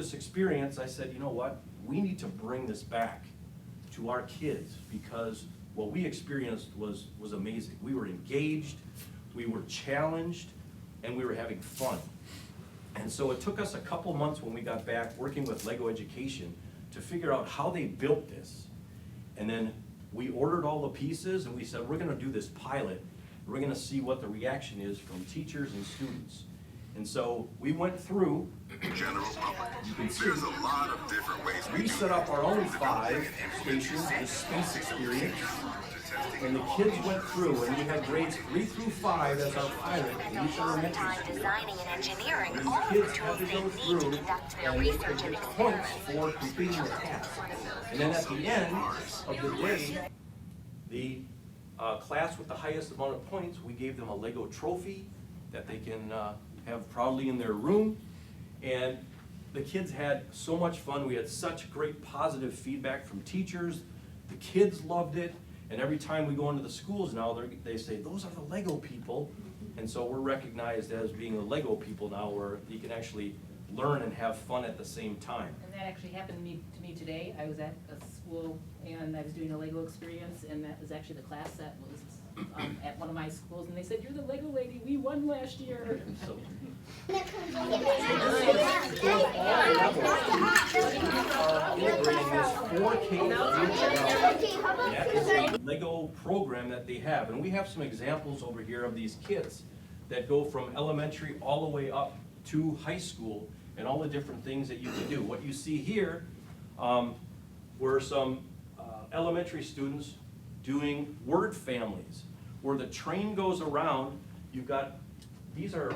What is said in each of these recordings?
this experience, I said, you know what? We need to bring this back to our kids because what we experienced was amazing. We were engaged, we were challenged, and we were having fun. And so it took us a couple months when we got back working with Lego Education to figure out how they built this. And then we ordered all the pieces and we said, we're gonna do this pilot. We're gonna see what the reaction is from teachers and students. And so we went through, General public, you can see, there's a lot of different ways we set up our own 5 stations, the space experience. And the kids went through, and we had grades 3 through 5 as our pilot in each elementary school. Designing and engineering, And all the of kids which had to means go they need through to conduct their and they research could and get points experiments. for completing the task. And then at the end of the day, the class with the highest amount of points, we gave them a Lego trophy that they can have proudly in their room. And the kids had so much fun. We had such great positive feedback from teachers. The kids loved it. And every time we go into the schools now, they say, those are the Lego people. And so we're recognized as being the Lego people now, where you can actually learn and have fun at the same time. And that actually happened to me today. I was at a school and I was doing a Lego experience, and that was actually the class that was at one of my schools, and they said, "You're the Lego lady, we won last year." So, integrating this 4K that is a Lego program that they have. And we have some examples over here of these kids that go from elementary all the way up to high school and all the different things that you can do. What you see here were some elementary students doing word families. Where the train goes around, you've got, these are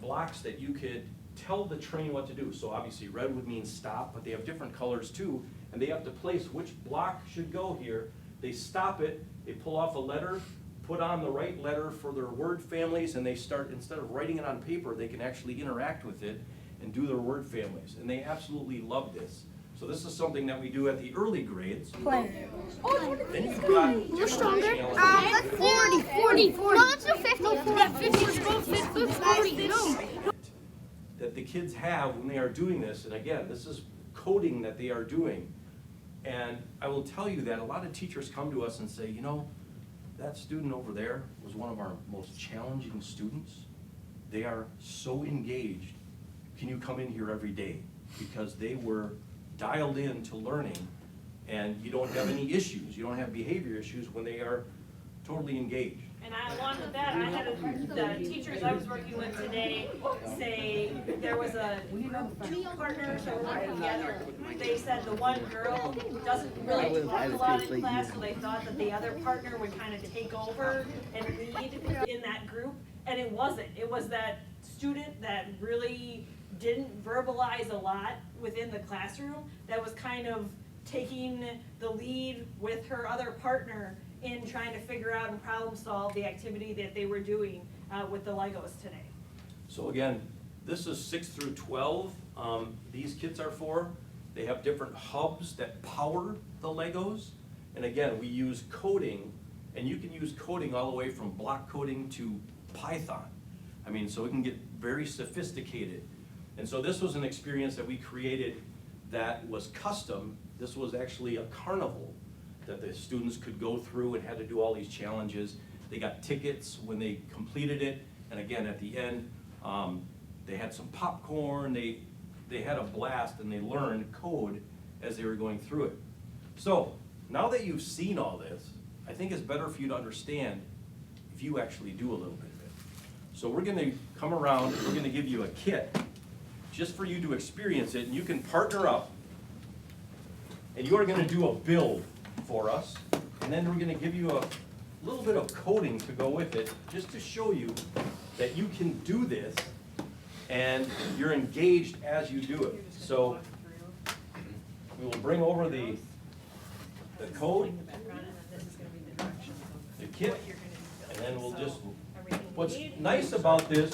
blocks that you could tell the train what to do. So obviously red would mean stop, but they have different colors too, and they have to place which block should go here. They stop it, they pull off a letter, put on the right letter for their word families, and they start, instead of writing it on paper, they can actually interact with it and do their word families. And they absolutely love this. So this is something that we do at the early grades. Then you've got different challenges. 40. No, let's do 50. Yeah, 50. Let's go 50. 40. No. That the kids have when they are doing this, and again, this is coding that they are doing. And I will tell you that a lot of teachers come to us and say, you know, that student over there was one of our most challenging students. They are so engaged. Can you come in here every day? Because they were dialed in to learning, and you don't have any issues. You don't have behavior issues when they are totally engaged. And along with that, I had the teachers I was working with today say there was two partners that were working together. They said the one girl doesn't really talk a lot in class, so they thought that the other partner would kind of take over and lead in that group. And it wasn't. It was that student that really didn't verbalize a lot within the classroom that was kind of taking the lead with her other partner in trying to figure out and problem solve the activity that they were doing with the Legos today. So again, this is 6 through 12. These kits are for. They have different hubs that power the Legos. And again, we use coding, and you can use coding all the way from block coding to Python. I mean, so it can get very sophisticated. And so this was an experience that we created that was custom. This was actually a carnival that the students could go through and had to do all these challenges. They got tickets when they completed it. And again, at the end, they had some popcorn. They had a blast, and they learned code as they were going through it. So now that you've seen all this, I think it's better for you to understand if you actually do a little bit of it. So we're gonna come around, we're gonna give you a kit just for you to experience it, and you can partner up, and you are gonna do a build for us, and then we're gonna give you a little bit of coding to go with it, just to show you that you can do this, and you're engaged as you do it. So we will bring over the code, the kit, and then we'll just, what's nice about this,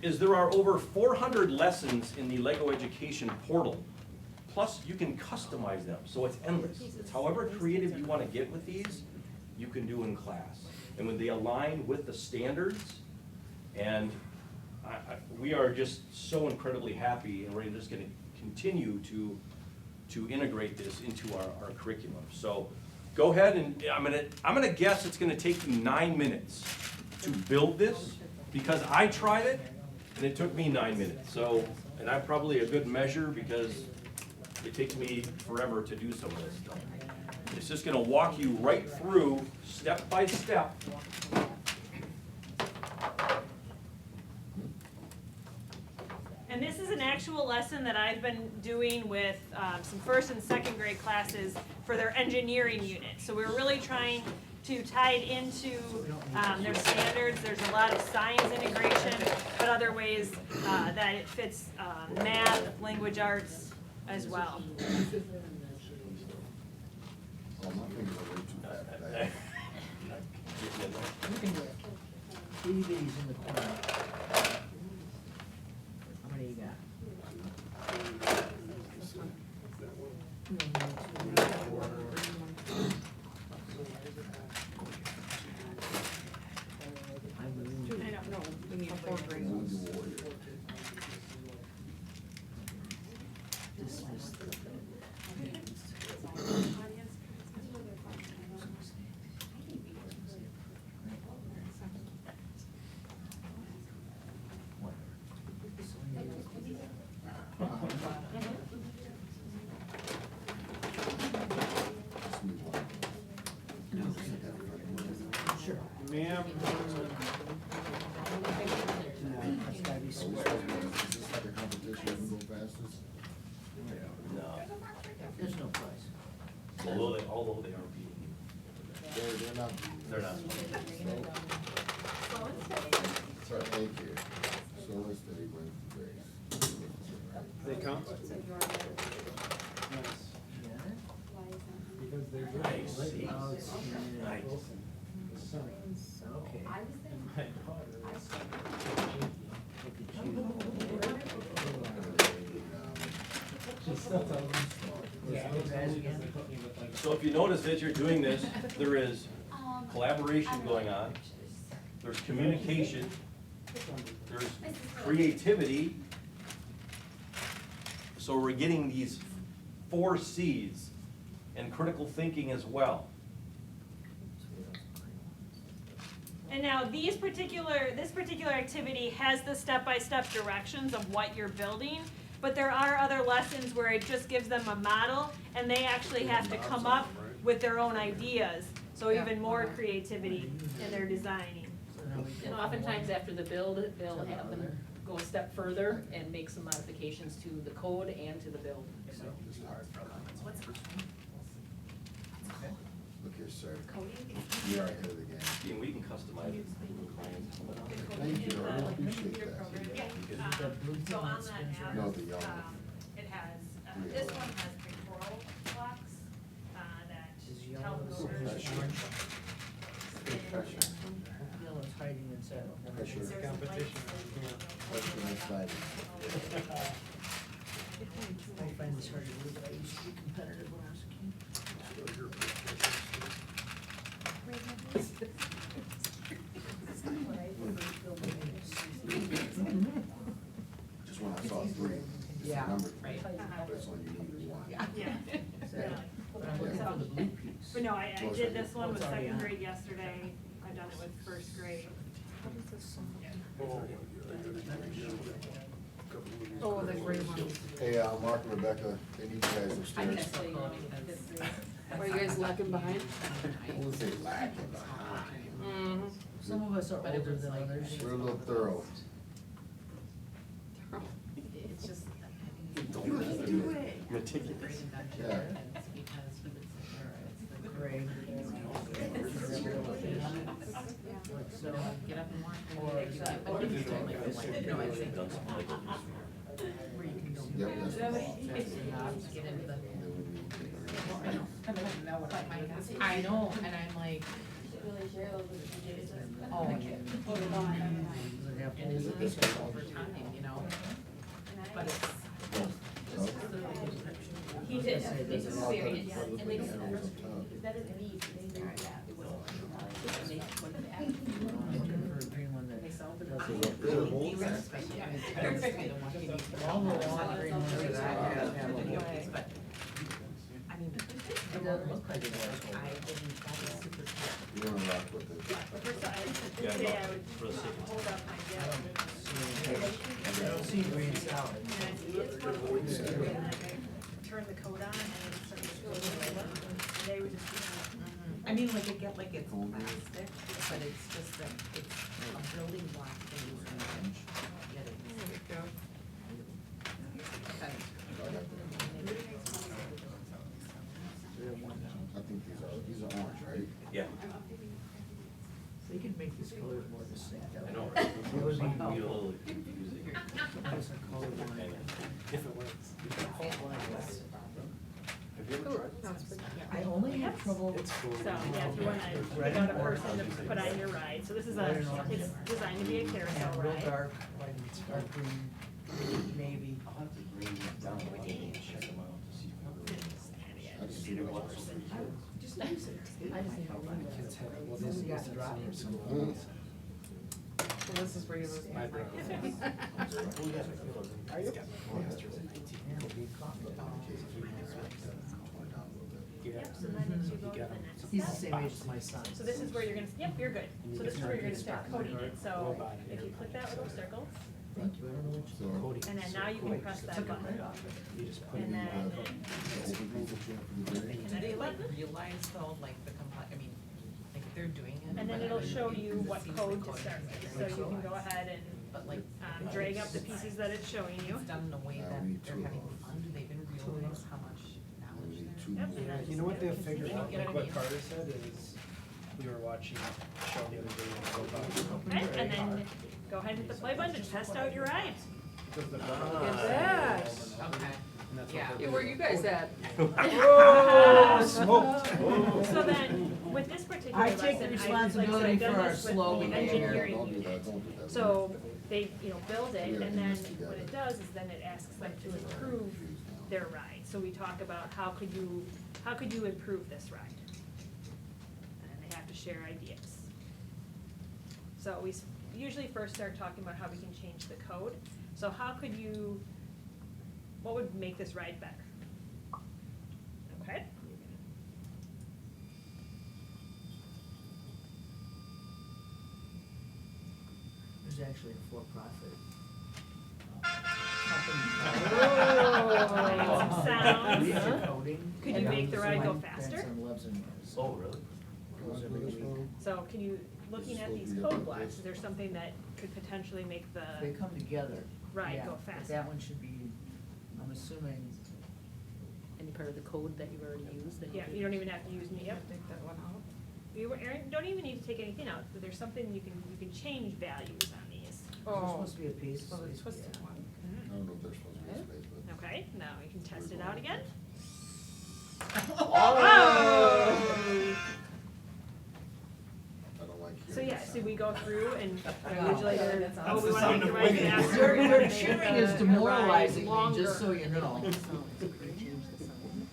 is there are over 400 lessons in the Lego Education portal. Plus, you can customize them, so it's endless. It's however creative you want to get with these, you can do in class. And when they align with the standards, and we are just so incredibly happy, and we're just gonna continue to integrate this into our curriculum. So go ahead and, I'm gonna guess it's gonna take you 9 minutes to build this, because I tried it, and it took me 9 minutes. So, and I'm probably a good measure, because it takes me forever to do some of this stuff. It's just gonna walk you right through, step by step. And this is an actual lesson that I've been doing with some first and second grade classes for their engineering unit. So we're really trying to tie it into their standards. There's a lot of science integration, but other ways that it fits math, language arts as well. Oh, my fingers are way too bad. You can do it. TV's in the corner. How many you got? I don't know. We need four grades. Sure. Ma'am, That's gotta be Is square. this like a competition, who go fastest? No, There's no prize. although they are beating you. They're not. They're not. Sorry, thank you. Slow and steady wins the race. they count? Nice. Because they're good. Nice, see? Oh, it's, Nice. Son, okay. my daughter is. She still tells me. Yeah. So if you notice as you're doing this, there is collaboration going on, there's communication, there's creativity. So we're getting these 4 C's, and critical thinking as well. And now this particular activity has the step-by-step directions of what you're building, but there are other lessons where it just gives them a model, and they actually have to come up with their own ideas, so even more creativity in their designing. And oftentimes after the build, they'll have them go a step further and make some modifications to the code and to the build, so. Look here, sir. You are ahead of the game. And we can customize it. Thank you, I really appreciate that. So on that app, No, the yellow. it has, this one has pictorial blocks, that Is tell yellow the the voters. Pressure. Yellow's hiding inside. Pressure. Competition. Pressure inside. I find this hard to believe, but I used to be competitive when I was a kid. Just when I saw 3, it's Yeah. a number, Right. that's all you need, 1. Yeah. But I'm looking for the blue piece. But no, I did this one with It's already second on. grade yesterday, I've done it with first grade. Oh, the gray one. Hey, Mark and Rebecca, they need you guys I can upstairs. explain it. Are you guys lacking behind? I wouldn't say lacking behind. Some of us are But it older was than like- others. We're a little thorough. It's just. Meticulous. Yeah. Gray. So, Get up and walk. Or is that- No, I think. where you can go. Yep, that's the ball. Get into the. And then we need to- I know, and I'm like, oh, Does it have and it's holes in just it? over time, you know, but it's. Oh, He did. It's a lot better. Look like animals on top. I'm looking for a green one that They sell the. So, is there holes? especially when it's kind of the one you need. All the long green ones that I have a video piece, but, I mean, it doesn't look like it was. I didn't, that was super cool. You don't rock with it. The first time, Yeah, today no, I would for the sake of- hold up my I desk. I don't see green salad. And I see it's one more, and then I turn the code on and it starts to go away. And they would just, I mean, like, it get like it's plastic, but it's just that it's a building block thing. Yet it's- I think these are orange, right? Yeah, They could make this color more distinct. I know, right? It would be Be a little confusing. It's a color line. If it works. Have you ever tried this? I only have trouble. It's cool. so, yeah, if you wanna pick out a person to put on your ride, so this is a, it's designed to be a carousel And real ride. dark, like dark green, navy. I'll have to bring them down and check them out to see I just see the colors. Kids have, well, this is Got dropped summer in school. Mm. So this is where you lose My brother. He's got a master's in IT. Yep, so then as you go to the next He's the step, same age as my son. so this is where you're gonna, yep, you're good. So this is where you're gonna start coding it, so Robot if you click that little circle, Thank you, I don't know what So, Coding. and then now you can press that button, You just put it and in. then the overview that you have for the day. the Do they next like button, realize though, like the I mean, like if they're doing it. and then but it'll it show you what seems code like to start with, coding. so you can go ahead and But like. drag up the pieces that it's showing you. It's done in a way that we need they're two of having those. fun, do they even realize how much We knowledge need there? two Yep. more. You know what they've figured out, You know like what I what mean? Carter said is, we were watching a show the other day, about Okay, and then go ahead and hit the play button to test out your ride. Okay, And that's what yeah. they're Where you doing. guys at? Oh, smoked. So then, with this particular I lesson, take the like I said, responsibility I've done for our this with slow the behavior. engineering Don't do unit. that, don't do that. So they, build it, Yeah, and then do this what it together. does is then it asks them to improve their ride. So we talk about how could you improve this ride? And then they have to share ideas. So we usually first start talking about how we can change the code. So what would make this ride better? Okay? There's actually a for-profit. Oh. Sounds. Research coding. Could you make the ride go faster? Grandson loves it. Oh, really? Goes every week. So can you, looking at these code blocks, is there something that could potentially make They the come together. ride Yeah, go but faster? that one should be, I'm assuming, Any part of the code that you've already used that you Yeah, could- you don't even have to use me, yep. Take that one out. Aaron, don't even need to take anything out, but there's something you can change values on these. there's Oh, supposed to be a piece. well, the twisted Yeah. one. I don't know if they're supposed to be a space, but. Okay, now we can test it out again. I don't like So hearing yeah, the so sound. we go through and Yeah. usually they're, That's oh, we the wanna sound make the of ride wind. faster. Your, we your wanna make cheering the is ride demoralizing me, longer. just so you know. Sounds, could you change the sound?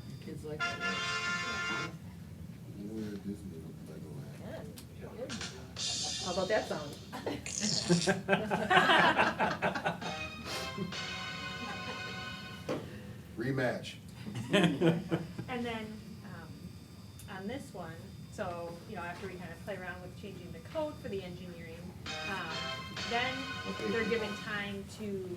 Your kids like that. We're at Disney with Legoland. Yeah, good. How about that sound? Rematch. And then, on this one, so, after we kind of play around with changing the code for the engineering, then they're given time to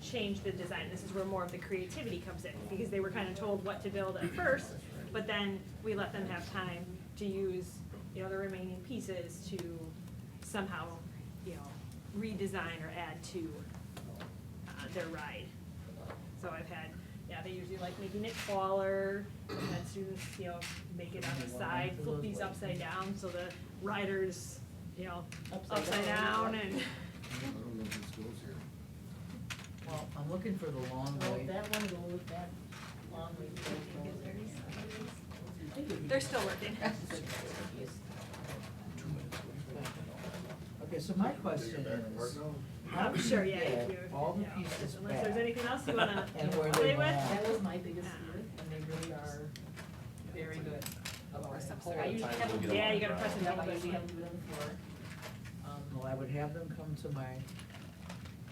change the design. This is where more of the creativity comes in, because they were kind of told what to build at first, but then we let them have time to use, the remaining pieces to somehow, redesign or add to, their ride. So I've had, they usually like making it taller, and then students, make it on the side, flip these upside down, so the riders, upside down, and, I don't know if this goes here. Well, I'm looking for the long Oh, way. that one go with that long way. they're still working. Okay, so my question is, how do you Sure, yeah, get if you, all the yeah, pieces unless there's back? anything else you wanna And where they play with. belong. That was my biggest fear, and they really are very good about it. I usually have them, Yeah, you gotta press it down, I but usually have them do it on the floor. Well, I would have them come to my.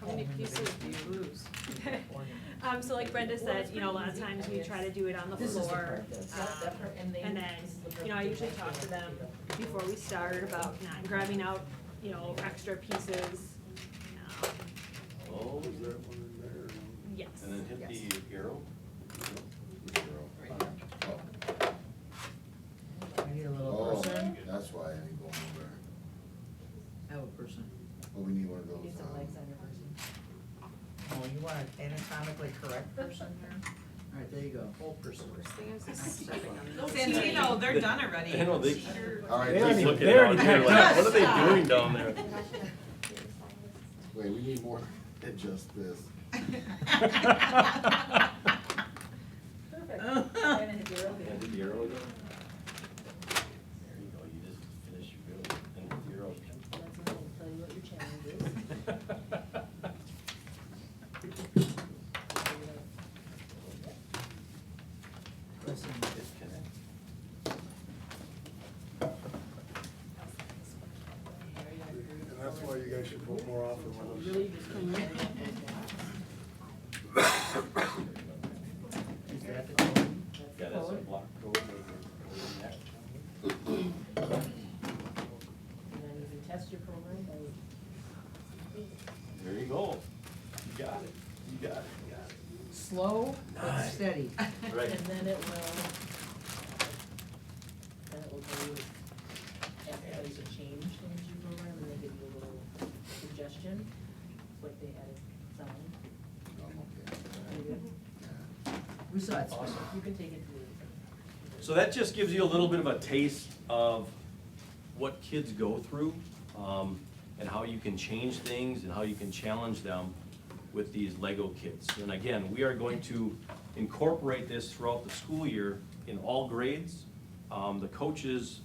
How many home in the pieces do basement. you lose? So like Brenda said, you know, a lot of times we try to do it on the This is the floor. part that's- And then, you know, I usually talk to them before we start about not grabbing out, you know, extra pieces. Oh, is there one in there? Yes. And then hit the arrow? I need a little Oh, person. that's why I ain't going over. I have a person. Well, we need one of those, Need some legs on your person. Oh, you want an anatomically correct person here? All right, there you go, whole person. Santino, they're done already. I know, they, All right, They just already- look looking they already out here packed like, up. what are they doing down there? wait, we need more than just this. Perfect. And then hit the arrow Yeah, again. hit the arrow again. There you go, you just finish your build, and hit the arrow again. That's when they'll tell you what your challenge is. Listen, Disconnect. And that's why you guys should vote more often with us. Really just come right is that the code? Yeah, that's a block code. And then you can test your program by There you go. You got it, you got it, you got it. Slow but Nice. steady. Right. And then it will tell you after there's a change in your program, and they give you a little suggestion, what they added sound. Oh, Pretty good. We saw it. You can take it to So that just gives you a little bit of a taste of what kids go through, and how you can change things and how you can challenge them with these Lego kits. And again, we are going to incorporate this throughout the school year in all grades. The coaches,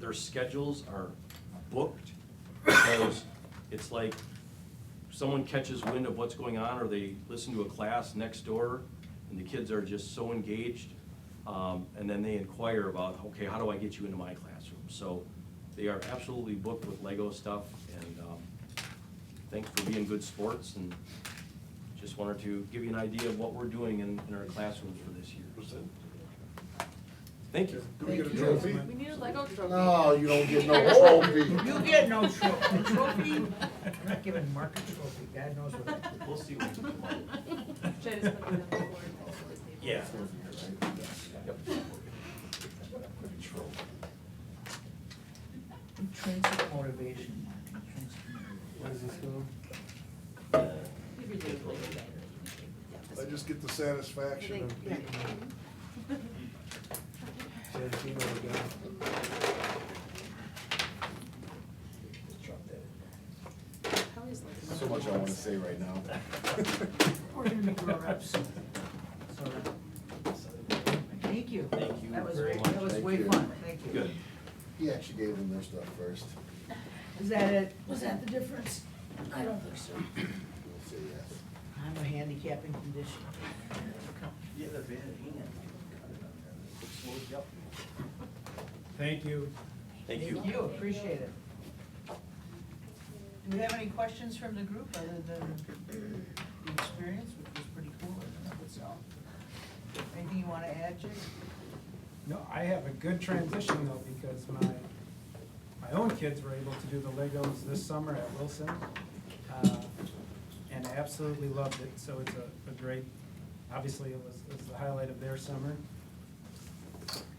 their schedules are booked because it's like someone catches wind of what's going on, or they listen to a class next door, and the kids are just so engaged. And then they inquire about, okay, how do I get you into my classroom? So they are absolutely booked with Lego stuff, and thanks for being good sports, and just wanted to give you an idea of what we're doing in our classrooms for this year. Thank you. Do we get a trophy? We need a Lego trophy. No, you don't get no trophy. You get no trophy. Trophy, we're not giving Mark a trophy, God knows what. We'll see what we can come up with. Should I just put it on the board? Yeah. Intrinsic motivation. What is this called? If you're doing Lego better, I just get the satisfaction of beating Santino again. So much I wanna say right now. We're gonna be grown-ups. So, thank you. Thank you That was very way- much. That was Thank way you. fun, thank you. Good. He actually gave them their stuff first. Is that it? Was that the difference? I don't think so. We'll say yes. I'm a handicapping condition. Yeah, the bad hand. Slows you up. Thank you. Thank you. Thank you, appreciate it. Do we have any questions from the group other than the experience, which was pretty cool in and of itself? Anything you wanna add, Jake? No, I have a good transition though, because my own kids were able to do the Legos this summer at Wilson. And absolutely loved it, so it's a great, obviously it was the highlight of their summer.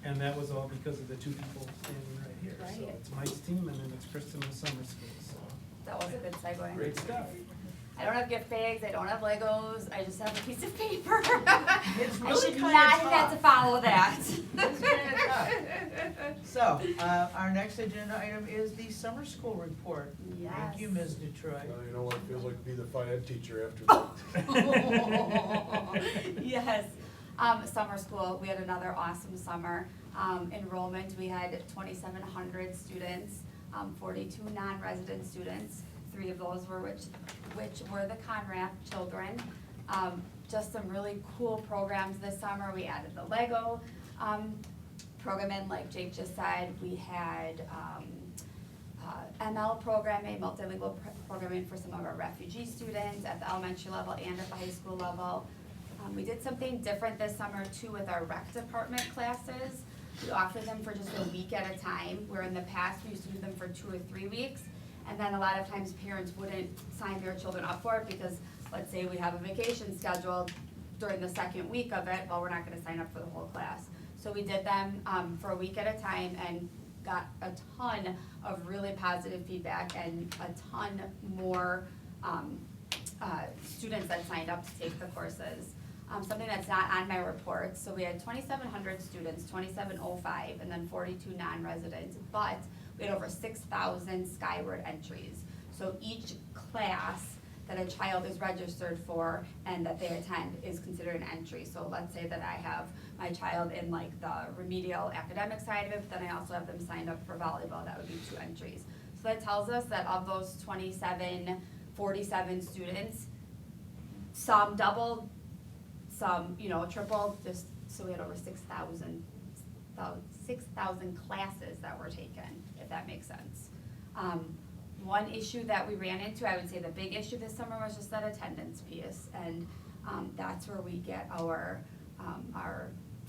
And that was all because of the two people standing right here. So Right. it's Mike's team and then it's Kristen with summer school, so. That was a good segue. Great stuff. I don't have gift bags, I don't have Legos, I just have a piece of paper. It's I really should kinda not have had to tough. follow that. It's kinda So, our next agenda item is the summer school report. Thank you, Yes. Ms. Detroit. Now you know what it feels like to be the Phi Ed teacher after that. Yes, summer school, we had another awesome summer. Enrollment, we had 2,700 students, 42 non-resident students. 3 of those were which were the Conrath children. Just some really cool programs this summer. We added the Lego program in, like Jake just said. We had ML programming, multilingual programming for some of our refugee students at the elementary level and at the high school level. We did something different this summer too with our rec department classes. We offered them for just a week at a time, where in the past we used to do them for 2 or 3 weeks. And then a lot of times parents wouldn't sign their children up for it because, let's say we have a vacation scheduled during the second week of it, well, we're not gonna sign up for the whole class. So we did them for a week at a time and got a ton of really positive feedback and a ton more students that signed up to take the courses. Something that's not on my report, so we had 2,700 students, 2,705, and then 42 non-residents, but we had over 6,000 Skyward entries. So each class that a child is registered for and that they attend is considered an entry. So let's say that I have my child in like the remedial academic side of it, but then I also have them signed up for volleyball, that would be 2 entries. So that tells us that of those 47 students, some doubled, some, tripled, just, so we had over 6,000 classes that were taken, if that makes sense. One issue that we ran into, I would say the big issue this summer was just that attendance piece, and that's where we get our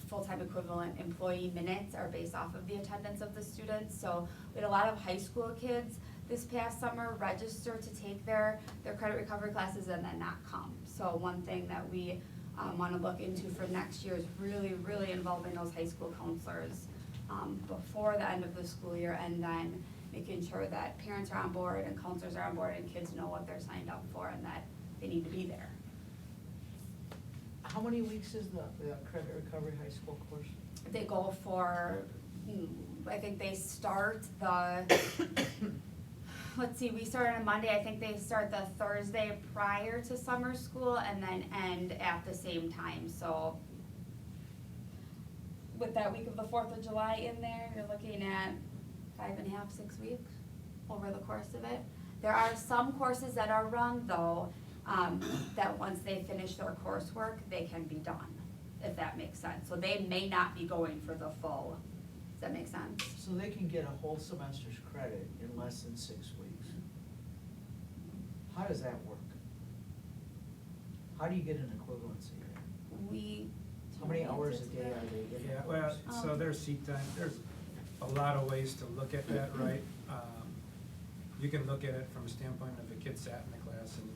full-time equivalent employee minutes are based off of the attendance of the students. So we had a lot of high school kids this past summer register to take their credit recovery classes and then not come. So one thing that we wanna look into for next year is really, really involving those high school counselors before the end of the school year, and then making sure that parents are on board and counselors are on board and kids know what they're signed up for and that they need to be there. How many weeks is the credit recovery high school course? They go for, I think they start let's see, we start on a Monday, I think they start the Thursday prior to summer school and then end at the same time, so with that week of the 4th of July in there, you're looking at 5.5, 6 weeks over the course of it. There are some courses that are run though, that once they finish their coursework, they can be done, if that makes sense. So they may not be going for the full, does that make sense? So they can get a whole semester's credit in less than 6 weeks. How does that work? How do you get an equivalency there? How many hours a day are they getting? Yeah, well, so there's seat time, there's a lot of ways to look at that, right? You can look at it from a standpoint of the kid sat in the class and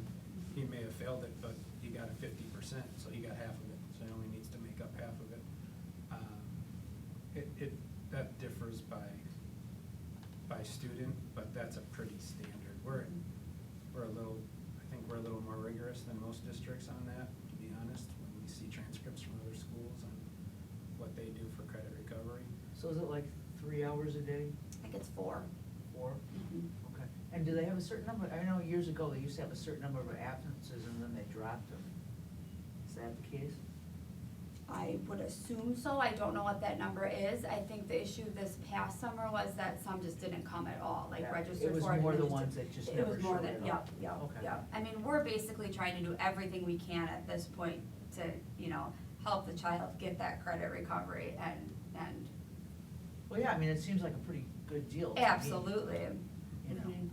he may have failed it, but he got a 50%, so he got half of it, so he only needs to make up half of it. That differs by student, but that's a pretty standard. I think we're a little more rigorous than most districts on that, to be honest, when we see transcripts from other schools on what they do for credit recovery. So is it like 3 hours a day? I think it's 4. 4? Okay. And do they have a certain number? I know years ago, they used to have a certain number of absences and then they dropped them. Is that the case? I would assume so, I don't know what that number is. I think the issue this past summer was that some just didn't come at all, like Yeah, registered for it. it was more and the just- ones that just It never was more showed than, it yep, up. yep, Okay. yep. I mean, we're basically trying to do everything we can at this point to, help the child get that credit recovery and, Well, yeah, I mean, it seems like a pretty good deal to me, absolutely. You know, Mhm.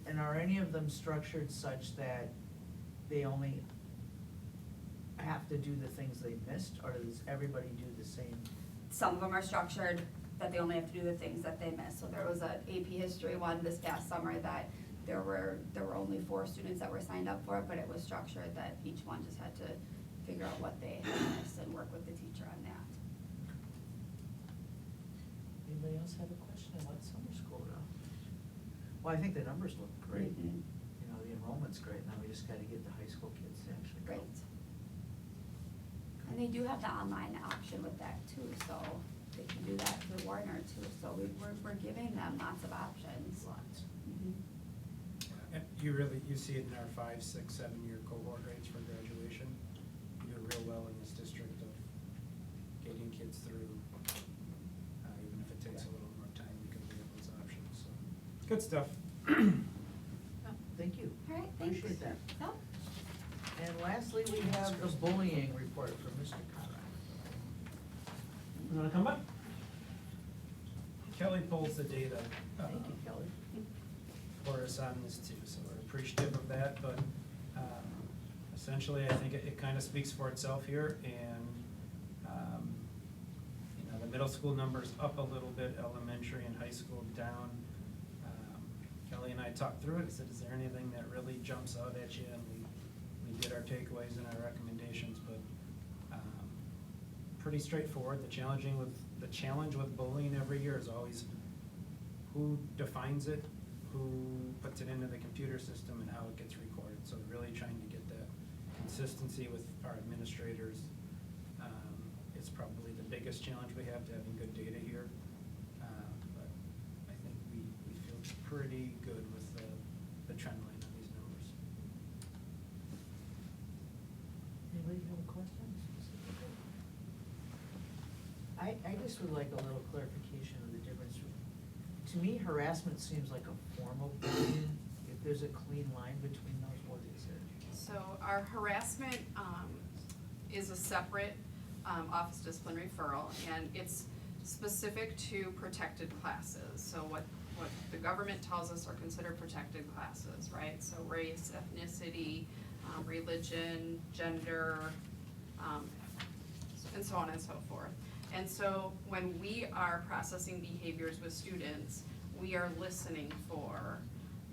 and are any of them structured such that they only have to do the things they missed, or does everybody do the same? Some of them are structured that they only have to do the things that they miss. So there was an AP history one this past summer that there were only 4 students that were signed up for it, but it was structured that each one just had to figure out what they had missed and work with the teacher on that. Anybody else have a question about summer school now? Well, I think the numbers look great. Mhm. The enrollment's great, now we just gotta get the high school kids to actually go. Great. And they do have the online option with that too, so they can do that through Warner too, so we're giving them lots of options. Lots. Mhm. And you see it in our 5, 6, 7-year cohort rates for graduation. We do real well in this district of getting kids through, even if it takes a little more time because we have those options, so. Good stuff. Thank you. All right, thanks. Appreciate that. Yep. And lastly, we have the bullying report from Mr. Conrad. You wanna come up? Kelly pulls the data. Thank you, Kelly. support us on this too, so we're appreciative of that, but essentially, I think it kind of speaks for itself here, and, you know, the middle school number's up a little bit, elementary and high school down. Kelly and I talked through it, said, is there anything that really jumps out at you? And we did our takeaways and our recommendations, but pretty straightforward. The challenge with bullying every year is always who defines it, who puts it into the computer system, and how it gets recorded. So really trying to get that consistency with our administrators is probably the biggest challenge we have, to having good data here. But I think we feel pretty good with the trend line on these numbers. Anybody have a question? I just would like a little clarification of the difference. To me, harassment seems like a form of bullying. If there's a clean line between those, what is it? So our harassment is a separate office discipline referral, and it's specific to protected classes. So what the government tells us are considered protected classes, right? So race, ethnicity, religion, gender, and so on and so forth. And so when we are processing behaviors with students, we are listening for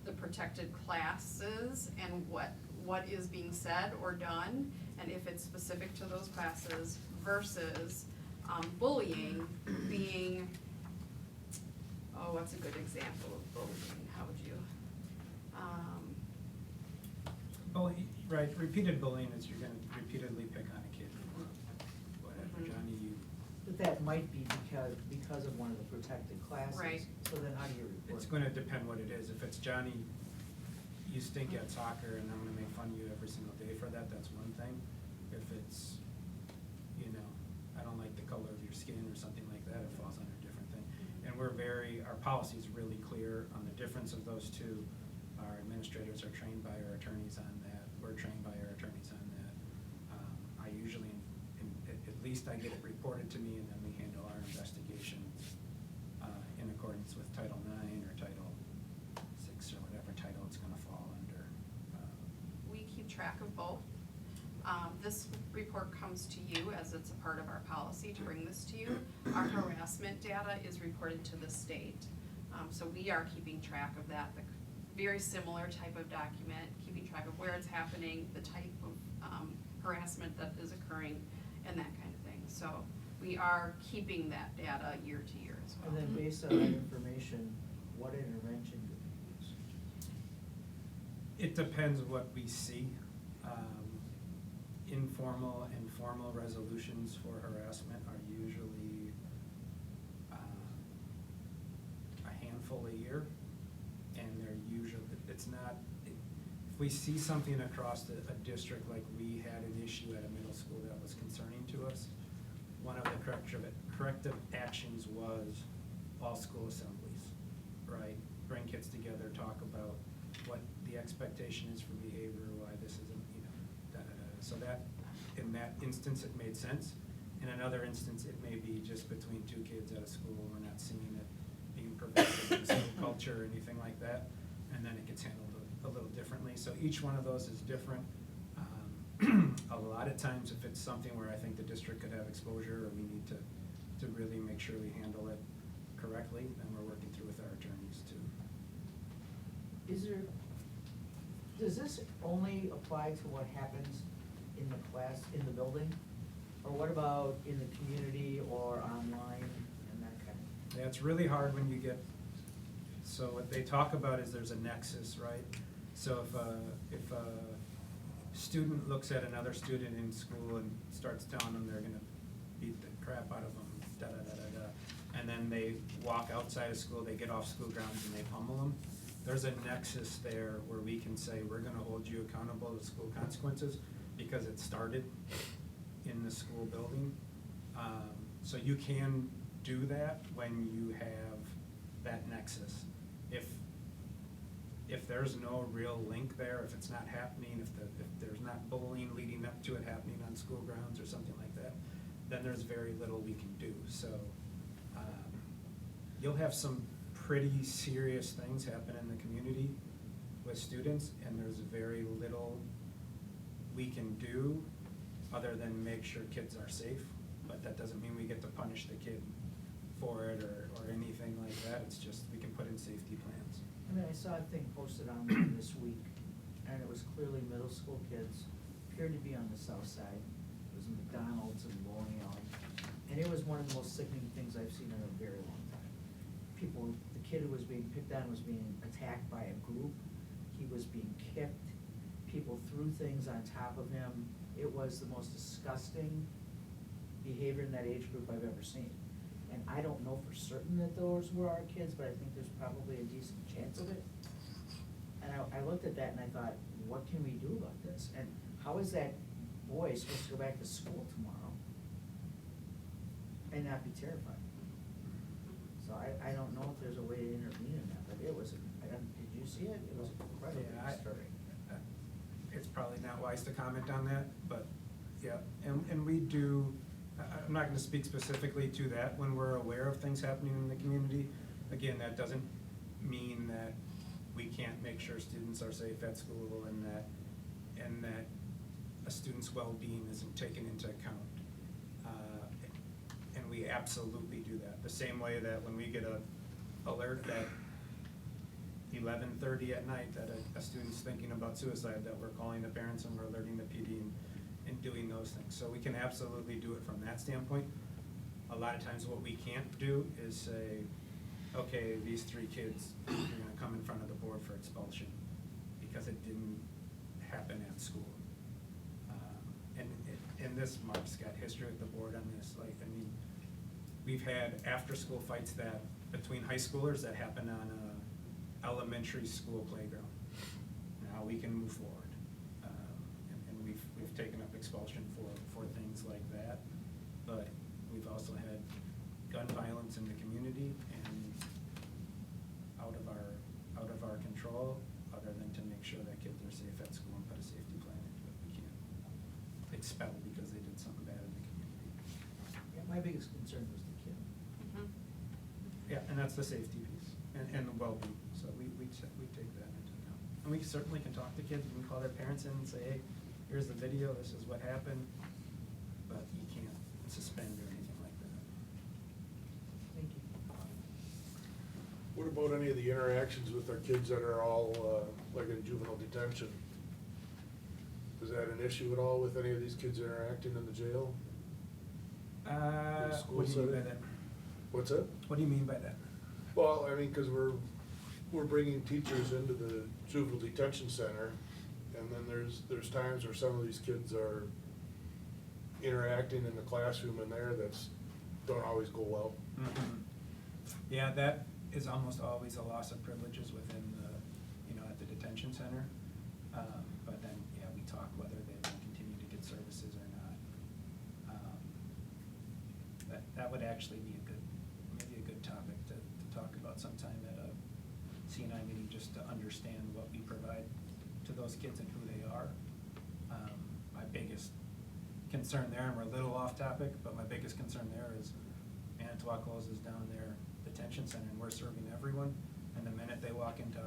the protected classes and what is being said or done, and if it's specific to those classes versus bullying being, what's a good example of bullying? How would you? Right, repeated bullying is you're gonna repeatedly pick on a kid or whatever. Mhm. Johnny, you, But that might be because of one of the protected classes. Right. So then how do you report? it's gonna depend what it is. If it's Johnny, you stink at soccer and I'm gonna make fun of you every single day for that, that's one thing. If it's, you know, I don't like the color of your skin or something like that, it falls under a different thing. And our policy is really clear on the difference of those two. Our administrators are trained by our attorneys on that. We're trained by our attorneys on that. I usually, at least I get it reported to me, and then we handle our investigation in accordance with Title IX or Title VI or whatever title it's gonna fall under. We keep track of both. This report comes to you as it's a part of our policy to bring this to you. Our harassment data is reported to the state. So we are keeping track of that, the very similar type of document, keeping track of where it's happening, the type of harassment that is occurring, and that kind of thing. So we are keeping that data year to year as well. And then based on that information, what intervention do we use? It depends what we see. Informal and formal resolutions for harassment are usually a handful a year, and they're usually, it's not, if we see something across a district, like we had an issue at a middle school that was concerning to us, one of the corrective actions was all school assemblies, right? Bring kids together, talk about what the expectation is for behavior, why this isn't, you know, da-da-da. So that, in that instance, it made sense. In another instance, it may be just between two kids at a school, we're not seeing it being pervasive in school culture or anything like that, and then it gets handled a little differently. So each one of those is different. A lot of times, if it's something where I think the district could have exposure, or we need to really make sure we handle it correctly, then we're working through with our attorneys too. Does this only apply to what happens in the class, in the building? Or what about in the community or online and that kind of? Yeah, it's really hard when you get, so what they talk about is there's a nexus, right? So if a student looks at another student in school and starts telling them they're gonna beat the crap out of them, da-da-da-da-da, and then they walk outside of school, they get off school grounds and they pummel them, there's a nexus there where we can say, we're gonna hold you accountable to school consequences because it started in the school building. So you can do that when you have that nexus. If there's no real link there, if it's not happening, if there's not bullying leading up to it happening on school grounds or something like that, then there's very little we can do. So you'll have some pretty serious things happen in the community with students, and there's very little we can do other than make sure kids are safe. But that doesn't mean we get to punish the kid for it or anything like that. It's just we can put in safety plans. I mean, I saw a thing posted online this week, and it was clearly middle school kids, appeared to be on the south side. It was McDonald's and bowling alley, and it was one of the most sickening things I've seen in a very long time. People, the kid who was being picked on was being attacked by a group, he was being kicked, people threw things on top of him. It was the most disgusting behavior in that age group I've ever seen. And I don't know for certain that those were our kids, but I think there's probably a decent chance of it. And I looked at that and I thought, what can we do about this? And how is that boy supposed to go back to school tomorrow and not be terrified? So I don't know if there's a way to intervene in that, but it was, did you see it? It was incredibly Yeah, disturbing. It's probably not wise to comment on that, but, yeah, and we do, I'm not gonna speak specifically to that when we're aware of things happening in the community. Again, that doesn't mean that we can't make sure students are safe at school and that a student's well-being isn't taken into account. And we absolutely do that, the same way that when we get a alert that 11:30 at night that a student's thinking about suicide, that we're calling the parents and we're alerting the PD and doing those things. So we can absolutely do it from that standpoint. A lot of times what we can't do is say, okay, these 3 kids, you're gonna come in front of the board for expulsion because it didn't happen at school. And this, Mark's got history with the board on this, like, I mean, we've had after-school fights that, between high schoolers that happen on a elementary school playground. Now we can move forward. And we've taken up expulsion for things like that. But we've also had gun violence in the community and out of our control, other than to make sure that kids are safe at school and put a safety plan into it. We can't expel because they did something bad in the community. Yeah, my biggest concern was the kid. Yeah, and that's the safety piece and the well-being. So we take that into account. And we certainly can talk to kids, we can call their parents in and say, hey, here's the video, this is what happened, but you can't suspend or anything like that. Thank you. What about any of the interactions with our kids that are all, like in juvenile detention? Is that an issue at all with any of these kids interacting in the jail? school What do you mean by setting. that? What's that? What do you mean by that? Well, I mean, cause we're bringing teachers into the juvenile detention center, and then there's times where some of these kids are interacting in the classroom in there that's, don't always go well. Mhm. Yeah, that is almost always a loss of privileges within the, at the detention center. But then, yeah, we talk whether they will continue to get services or not. That would actually be maybe a good topic to talk about sometime at a C&I meeting, just to understand what we provide to those kids and who they are. My biggest concern there, and we're a little off topic, but my biggest concern there is Manitowoc closes down their detention center and we're serving everyone. And the minute they walk into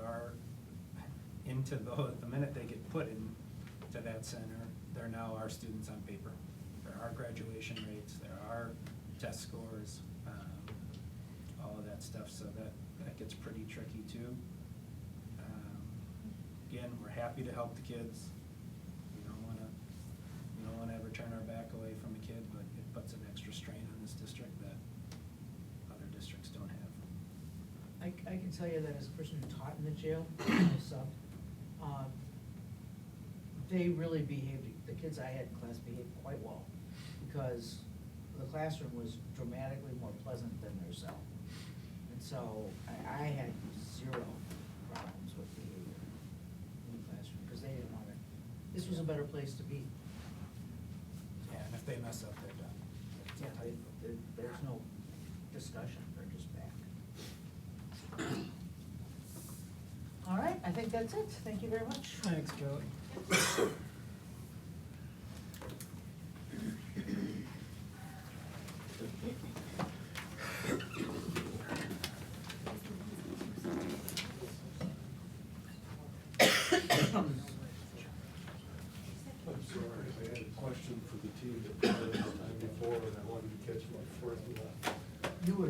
the minute they get put into that center, they're now our students on paper. There are graduation rates, there are test scores, all of that stuff, so that gets pretty tricky too. Again, we're happy to help the kids. We don't wanna ever turn our back away from a kid, but it puts an extra strain on this district that other districts don't have. I can tell you that as a person who taught in the jail, sub, they really behaved, the kids I had in class behaved quite well, because the classroom was dramatically more pleasant than their cell. And so I had zero problems with behavior in the classroom, because they didn't want it. This was a better place to be. Yeah, and if they mess up, they're done. Yeah, there's no discussion, they're just back. All right, I think that's it. Thank you very much. Thanks, Kelly.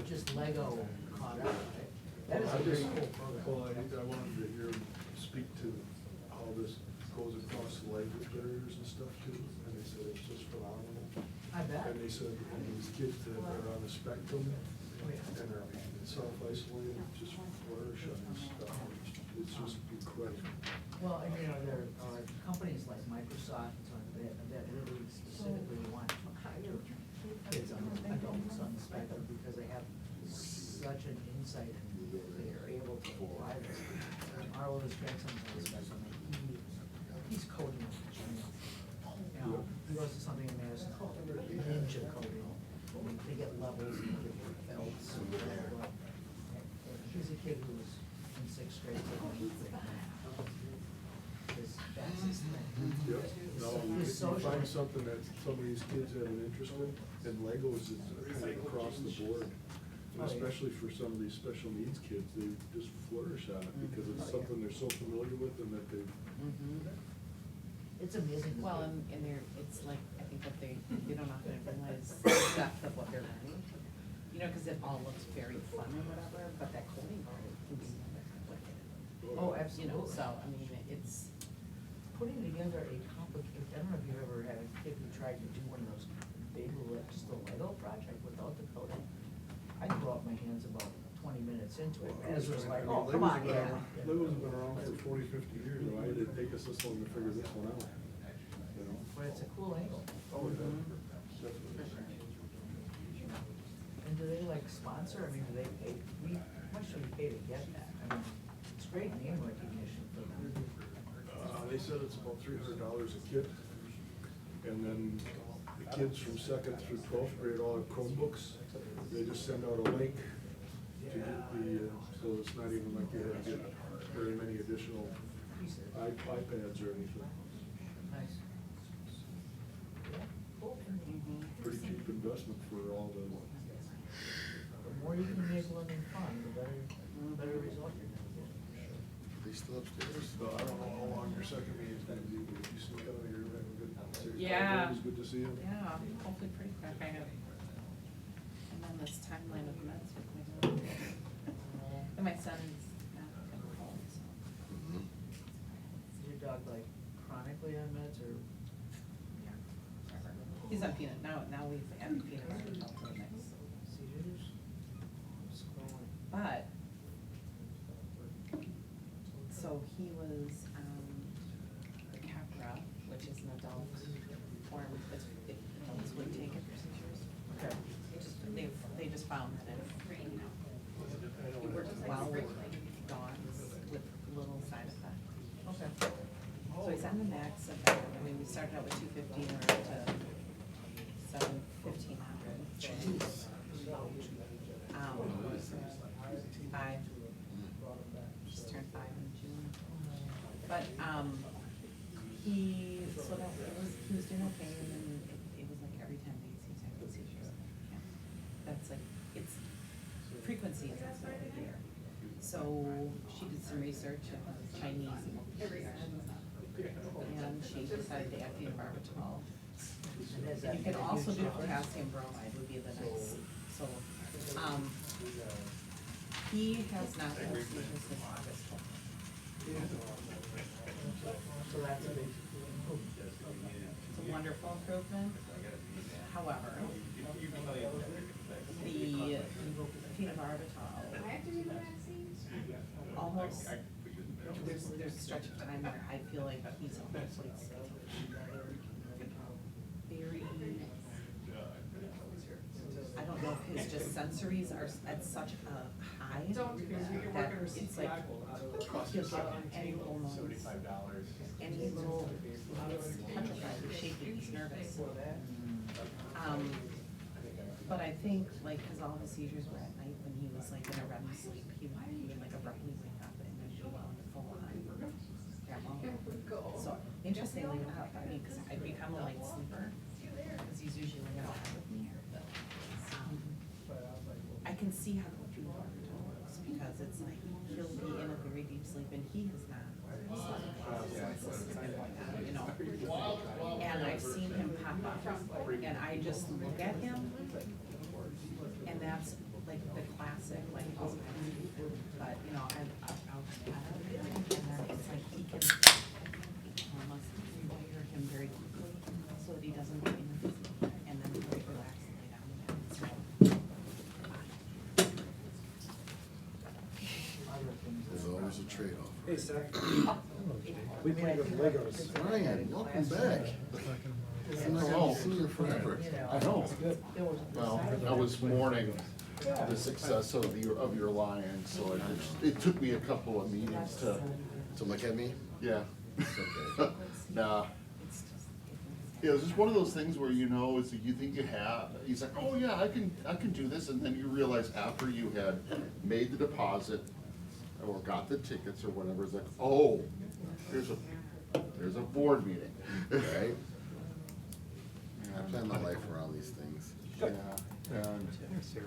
just Lego caught up, right? That is a I very just- cool program. Well, I wanted to hear him speak to how this goes across the language barriers and stuff too, and they said it's just phenomenal. I bet. And they said, and these kids that are on the spectrum and are self-isolated, just flourish on this stuff. It's just incredible. Well, and you know, there are companies like Microsoft that really specifically want to hire kids on adults on the spectrum because they have such an insight and they are able to apply this. Our oldest grandson's on the spectrum, and he's coding with the genius. You know, he goes to something in Madison called ninja coding. They get levels and they get belts and whatever. And he's a kid who's in sixth grade taking math. That's his thing. Yep, no, His if you social. find something that some of these kids have an interest in, and Legos is kind of across the board. And Oh, yeah. especially for some of these special needs kids, they just flourish on it because it's something they're so familiar with and that they, It's amazing. Well, and they're, it's like, I think that they don't often realize the depth of what they're learning. You know, cause it all looks very fun or whatever, but that coding part can be complicated. Oh, You know, absolutely. so, I mean, it's, Putting together a complicated, I don't know if you've ever had a kid who tried to do one of those big, just a Lego project without the coding. I threw up my hands about 20 minutes into it, and it was like, oh, come on, yeah. Legos have been around for 40, 50 years, and why did it take us this long to figure this one out? You know? But it's a cool angle. Oh, yeah. Definitely. And do they like sponsor, I mean, do they pay, how much do we pay to get that? I mean, it's great name recognition for them. They said it's about $300 a kid, and then the kids from second through 12th grade all have Chromebooks. They just send out a link to get the, so it's not even like you have to get very many additional iPads or anything. Nice. Yeah, cool. Pretty cheap investment for all the, The more you can make learning fun, the better result you're gonna get. They still upstairs? so I don't know how long your second meeting's gonna be, but if you still got it, you're having a good, Yeah. it was good to see you. yeah, hopefully pretty quick. I have, I'm on this timeline of meds with my son. And my son's not coming home, so. Is your dog like chronically on meds or? Yeah, forever. He's on peanut, now we've added peanut butter to the mix. Seizures? Scrolling. But, so he was, Capra, which is an adult form, adults would take it for seizures. Okay. They just found that it works well with dogs with little side effects. Okay. So he's on the max of that, I mean, we started out with 250 and we're up to 1,500. Five, just turned 5 in June. But, he was doing okay, and then it was like every 10 days he was having seizures. Yeah. That's like, it's, frequency is absolutely there. So she did some research in Chinese, and she decided to add phenobarbital. You can also do potassium bromide would be the next, so, he has not had seizures since August 12th. So that's a big. It's a wonderful improvement. However, the phenobarbital, almost, there's a stretch of time where I feel like he's almost like very, I don't know if his just sensories are at such a high that it's like, he'll get any little noise, any little, he's petrified, he's shaking, he's nervous. But I think, like, cause all the seizures were at night when he was like in a REM sleep, he would like abruptly wake up and then go on the full on gamma. So interestingly enough, I mean, cause I'd become a light sleeper, cause he's usually not with me. I can see how the phenobarbital works, because it's like, he'll be in a very deep sleep and he has not. Since this has been going on, you know, and I've seen him pop up, and I just look at him, and that's like like the classic, like, but, you know, I'll and then it's like he can, almost rewire him very quickly, so that he doesn't get in the physical, and then he'll relax and lay down and then it's There's always a trade-off. Hey, Zach. We played with Legos. Ryan, welcome back. I'm not gonna see you forever. I know. Well, I was mourning the success of your Lions, so it took me a couple of meetings To look at me? yeah. It's okay. Nah. Yeah, it was just one of those things where, you know, it's like you think you have, he's like, oh yeah, I can do this, and then you realize after you had made the deposit or got the tickets or whatever, it's like, oh, there's a board meeting. Right? I And, plan my life around these things. yeah, and last 20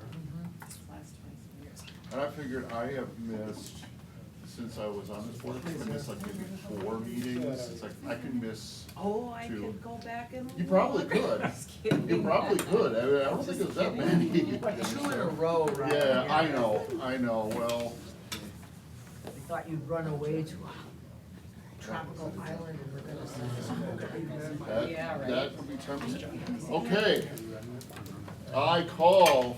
years. And I figured I have missed, since I was on this board, I think I missed like maybe 4 meetings. It's like, I can miss Oh, I two. could go back and. You probably look. could. Just kidding. You probably could. I mean, I don't think it was that many. Like 2 in a row, right? Yeah, I know, well, I thought you'd run away to a tropical island and we're gonna see Yeah, right. that would be tempting. Okay. I call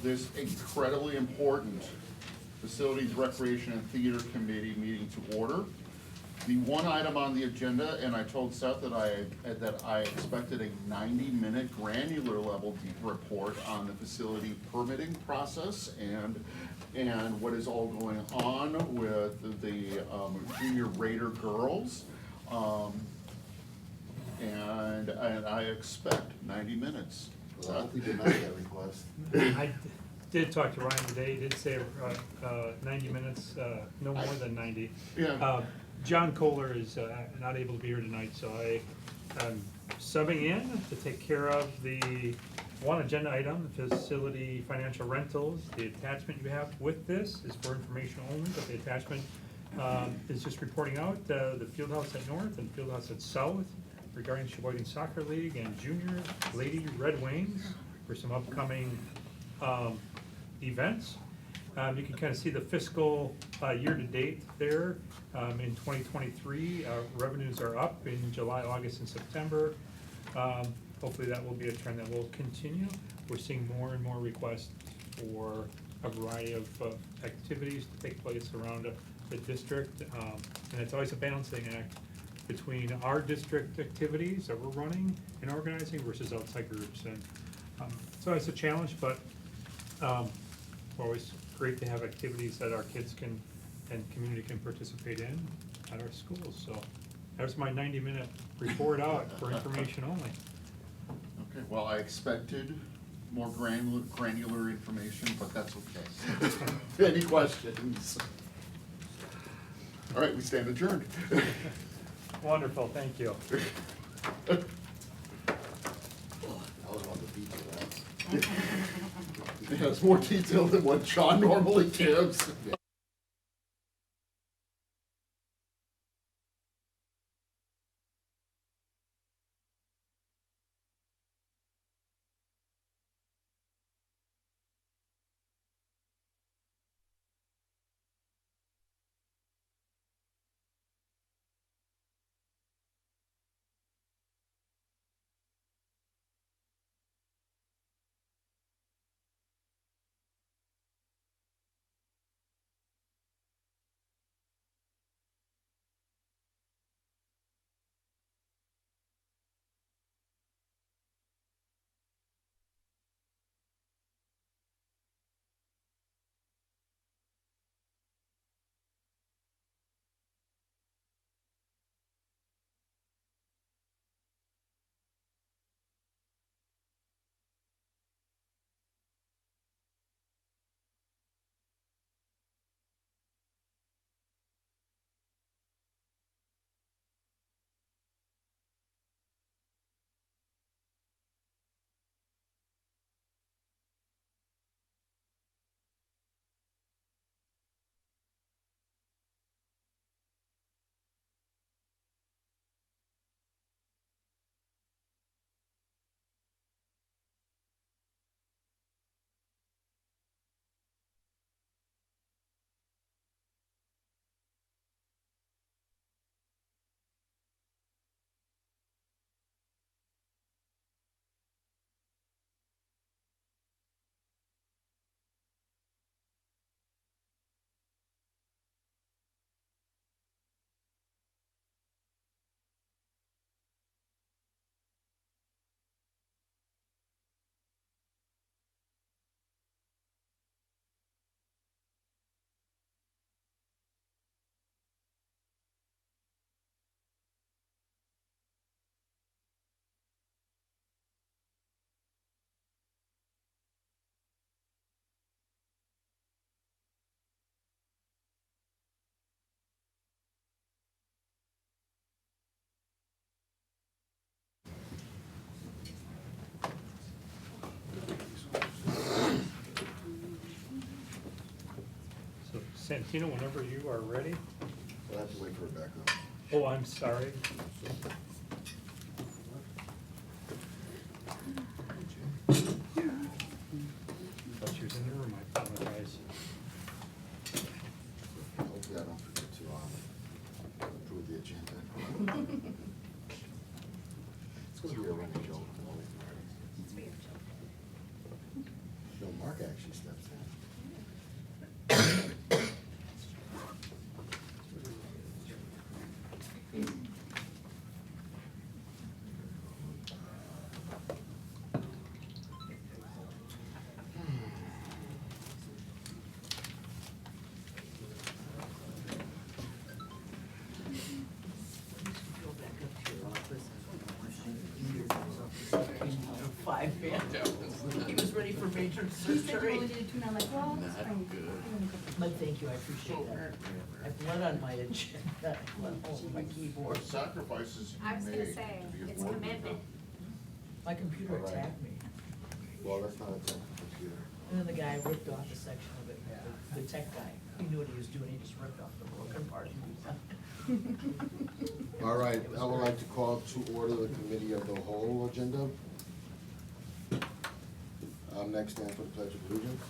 this incredibly important Facilities, Recreation, and Theater Committee meeting to order. The one item on the agenda, and I told Seth that I expected a 90-minute granular level report on the facility permitting process and what is all going on with the junior Raider girls. And I expect 90 minutes. Well, I hope you deny that request. I did talk to Ryan today, he did say 90 minutes, no more than 90. Yeah. John Kohler is not able to be here tonight, so I'm subbing in to take care of the one agenda item, facility financial rentals. The attachment you have with this is for information only, but the attachment is just reporting out the field house at North and field house at South regarding Sheboygan Soccer League and Junior Lady Red Wings for some upcoming events. You can kind of see the fiscal year-to-date there. In 2023, revenues are up in July, August, and September. Hopefully that will be a trend that will continue. We're seeing more and more requests for a variety of activities to take place around the district. And it's always a balancing act between our district activities that we're running and organizing versus outside groups. And so it's a challenge, but always great to have activities that our kids can and community can participate in at our schools. So there's my 90-minute report out for information only. Okay, well, I expected more granular information, but that's okay. Any questions? All right, we stand adjourned. Wonderful, thank you. That was one of the details. It has more detail than what John normally gives. Santino, whenever you are ready. We'll have to wait for Rebecca. Oh, I'm sorry. Thought she was in the room, I apologize. Hopefully I don't forget to approve the agenda. It's gonna be a running joke. No, Mark actually steps in. Five man. He was ready for major surgery. But thank you, I appreciate that. I bled on my agenda, I bled on my keyboard. What sacrifices I you was made gonna say, to be a it's board commitment. member. My computer All right. attacked me. Well, that's not a technical computer. And then the guy ripped off a section of it, the tech guy. He knew what he was doing, he just ripped off the broken part. All right, I would like to call to order the committee of the whole agenda. Next stands for the Pledge of Allegiance.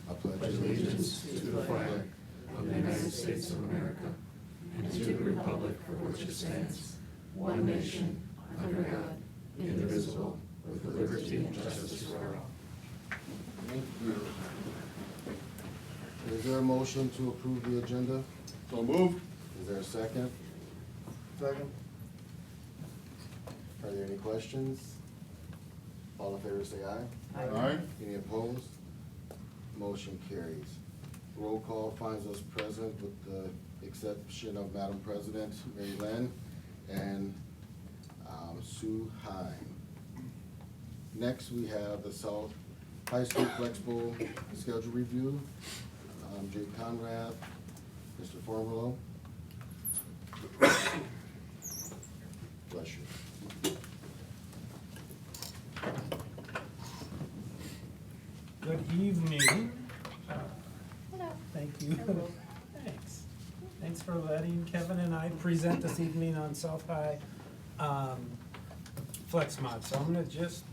I pledge allegiance to the flag of the United States of America and to the republic for which it stands, one nation, under God, indivisible, with liberty and justice for all. Thank you. Is there a motion to approve the agenda? So moved. Is there a second? Second. Are there any questions? All in favor say aye. Aye. Any opposed? Motion carries. Roll call finds us present with the exception of Madam President Mary Lynn and Sue Hine. Next, we have the South High School Flexible Schedule Review. Jake Conrad, Mr. Formolo. Bless you. Good evening. Thank you. Thanks. Thanks for letting Kevin and I present this evening on South High Flex Mod. So I'm gonna just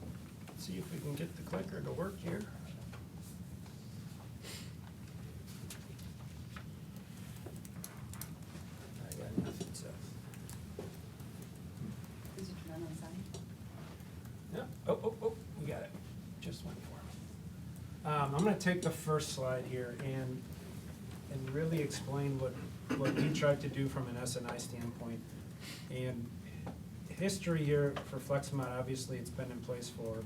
see if we can get the clicker to work here. I got nothing, so. Did you turn on the sign? Yeah, oh, we got it. Just went for me. I'm gonna take the first slide here and really explain what we tried to do from an S&I standpoint. And history here for FlexMod, obviously, it's been in place for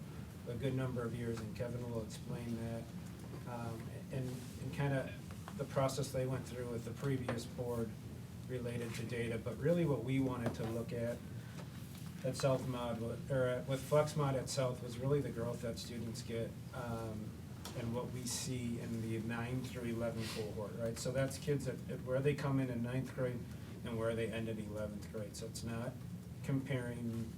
a good number of years, and Kevin will explain that. And kind of the process they went through with the previous board related to data. But really what we wanted to look at South Mod, with FlexMod at South, was really the growth that students get, and what we see in the 9 through 11 cohort, right? So that's kids at where they come in 9th grade and where they end in 11th grade. So it's not comparing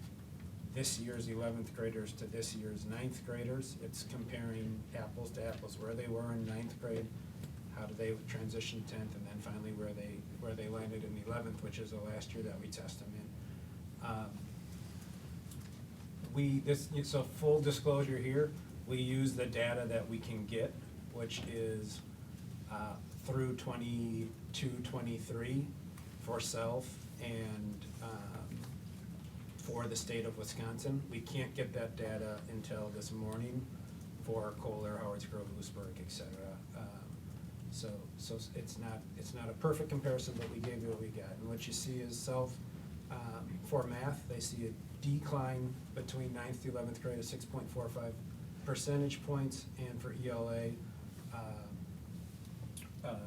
this year's 11th graders to this year's 9th graders. It's comparing apples to apples, where they were in 9th grade, how do they transition 10th, and then finally where they landed in 11th, which is the last year that we test them in. So full disclosure here, we use the data that we can get, which is through 22-23 for South and for the state of Wisconsin. We can't get that data until this morning for Kohler, Howards Grove, Lewisburg, et cetera. So it's not a perfect comparison, but we gave you what we got. And what you see is South, for math, they see a decline between 9th to 11th grade of 6.45 percentage points, and for ELA, 1.1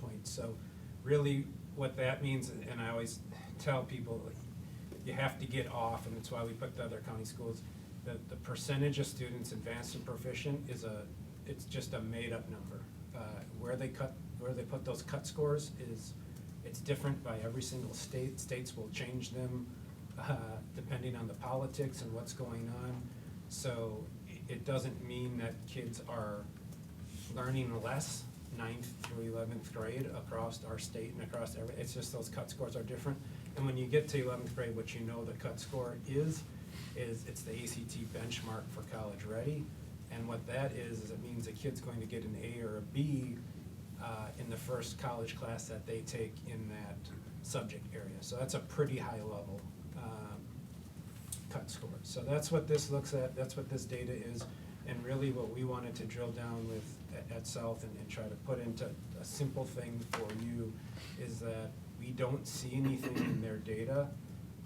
points. So really what that means, and I always tell people, you have to get off, and that's why we put the other county schools, the percentage of students advanced and proficient it's just a made-up number. Where they put those cut scores it's different by every single state. States will change them depending on the politics and what's going on. So it doesn't mean that kids are learning less 9th through 11th grade across our state and across it's just those cut scores are different. And when you get to 11th grade, what you know the cut score is it's the ACT benchmark for college ready. And what that is it means a kid's going to get an A or a B in the first college class that they take in that subject area. So that's a pretty high level cut score. So that's what this looks at, that's what this data is, and really what we wanted to drill down with at South and try to put into a simple thing for you is that we don't see anything in their data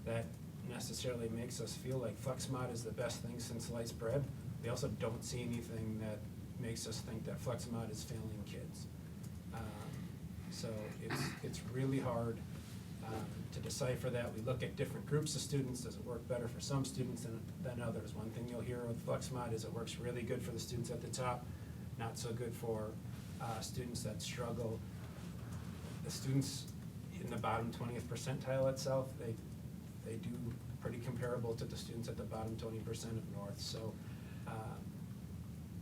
that necessarily makes us feel like FlexMod is the best thing since sliced bread. We also don't see anything that makes us think that FlexMod is failing kids. So it's really hard to decipher that. We look at different groups of students. Does it work better for some students than others? One thing you'll hear with FlexMod is it works really good for the students at the top, not so good for students that struggle. The students in the bottom 20th percentile at South, they do pretty comparable to the students at the bottom 20% of North. So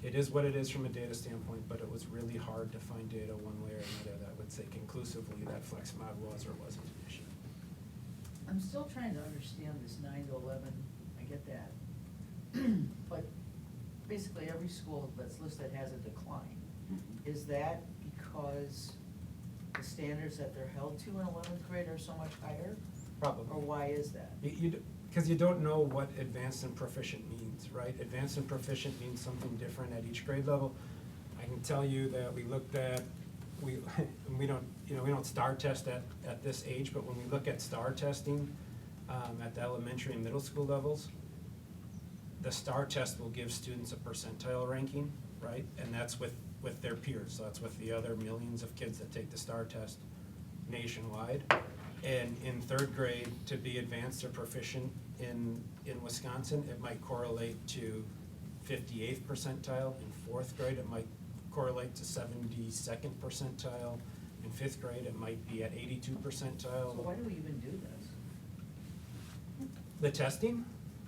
it is what it is from a data standpoint, but it was really hard to find data one way or another that would say conclusively that FlexMod was or wasn't an issue. I'm still trying to understand this 9 to 11, I get that. But basically every school that's listed has a decline. Is that because the standards that they're held to in 11th grade are so much higher? Probably. Or why is that? Because you don't know what advanced and proficient means, right? Advanced and proficient means something different at each grade level. I can tell you that we looked at, we don't STAR test at this age, but when we look at STAR testing at the elementary and middle school levels, the STAR test will give students a percentile ranking, right? And that's with their peers, so that's with the other millions of kids that take the STAR test nationwide. And in 3rd grade, to be advanced or proficient in Wisconsin, it might correlate to 58th percentile. In 4th grade, it might correlate to 72nd percentile. In 5th grade, it might be at 82 percentile. So why do we even do this? The testing?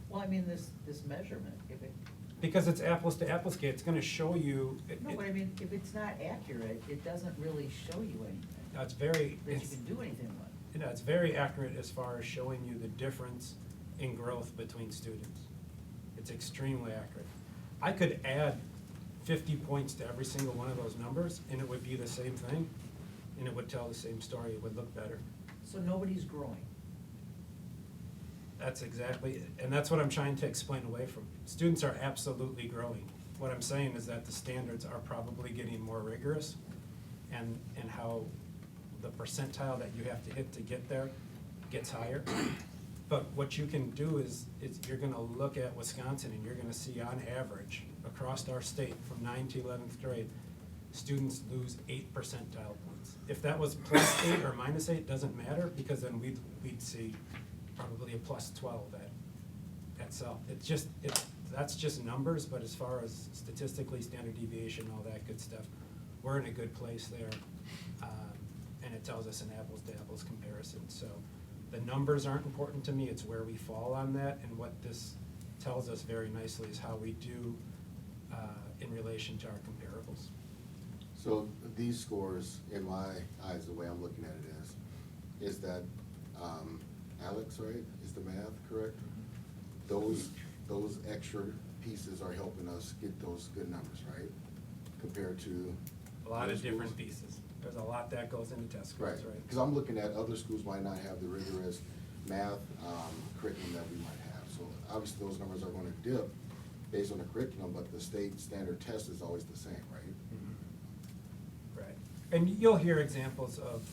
Well, I mean, this measurement, if it. Because it's apples to apples, kid. It's gonna show you. No, but I mean, if it's not accurate, it doesn't really show you anything. It's very. That you can do anything with. You know, it's very accurate as far as showing you the difference in growth between students. It's extremely accurate. I could add 50 points to every single one of those numbers, and it would be the same thing, and it would tell the same story. It would look better. So nobody's growing. That's exactly, and that's what I'm trying to explain away from. Students are absolutely growing. What I'm saying is that the standards are probably getting more rigorous, and how the percentile that you have to hit to get there gets higher. But what you can do is you're gonna look at Wisconsin and you're gonna see on average, across our state, from 9 to 11th grade, students lose 8 percentile points. If that was +8 or -8, doesn't matter, because then we'd see probably a +12 at South. That's just numbers, but as far as statistically, standard deviation, all that good stuff, we're in a good place there. And it tells us an apples to apples comparison. So the numbers aren't important to me, it's where we fall on that, and what this tells us very nicely is how we do in relation to our comparables. So these scores, in my eyes, the way I'm looking at it is that, Alex, right, is the math correct? Those extra pieces are helping us get those good numbers, right? Compared to A lot other of different schools? pieces. There's a lot that goes into test scores, right? Because I'm looking at other schools might not have the rigorous math curriculum that we might have. So obviously those numbers are gonna dip based on the curriculum, but the state standard test is always the same, right? Right. And you'll hear examples of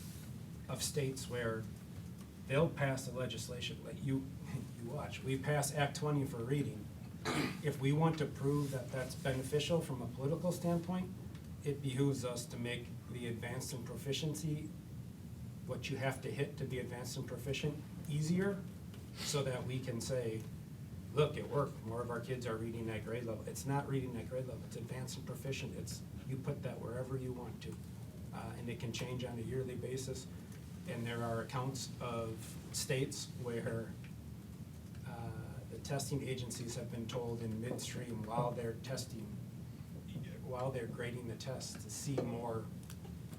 states where they'll pass the legislation, like you watch, we pass Act 20 for reading. If we want to prove that that's beneficial from a political standpoint, it behooves us to make the advanced and proficiency, what you have to hit to be advanced and proficient, easier, so that we can say, look, it worked, more of our kids are reading at grade level. It's not reading at grade level, it's advanced and proficient. You put that wherever you want to, and it can change on a yearly basis. And there are accounts of states where the testing agencies have been told in midstream while they're testing, while they're grading the tests, to see more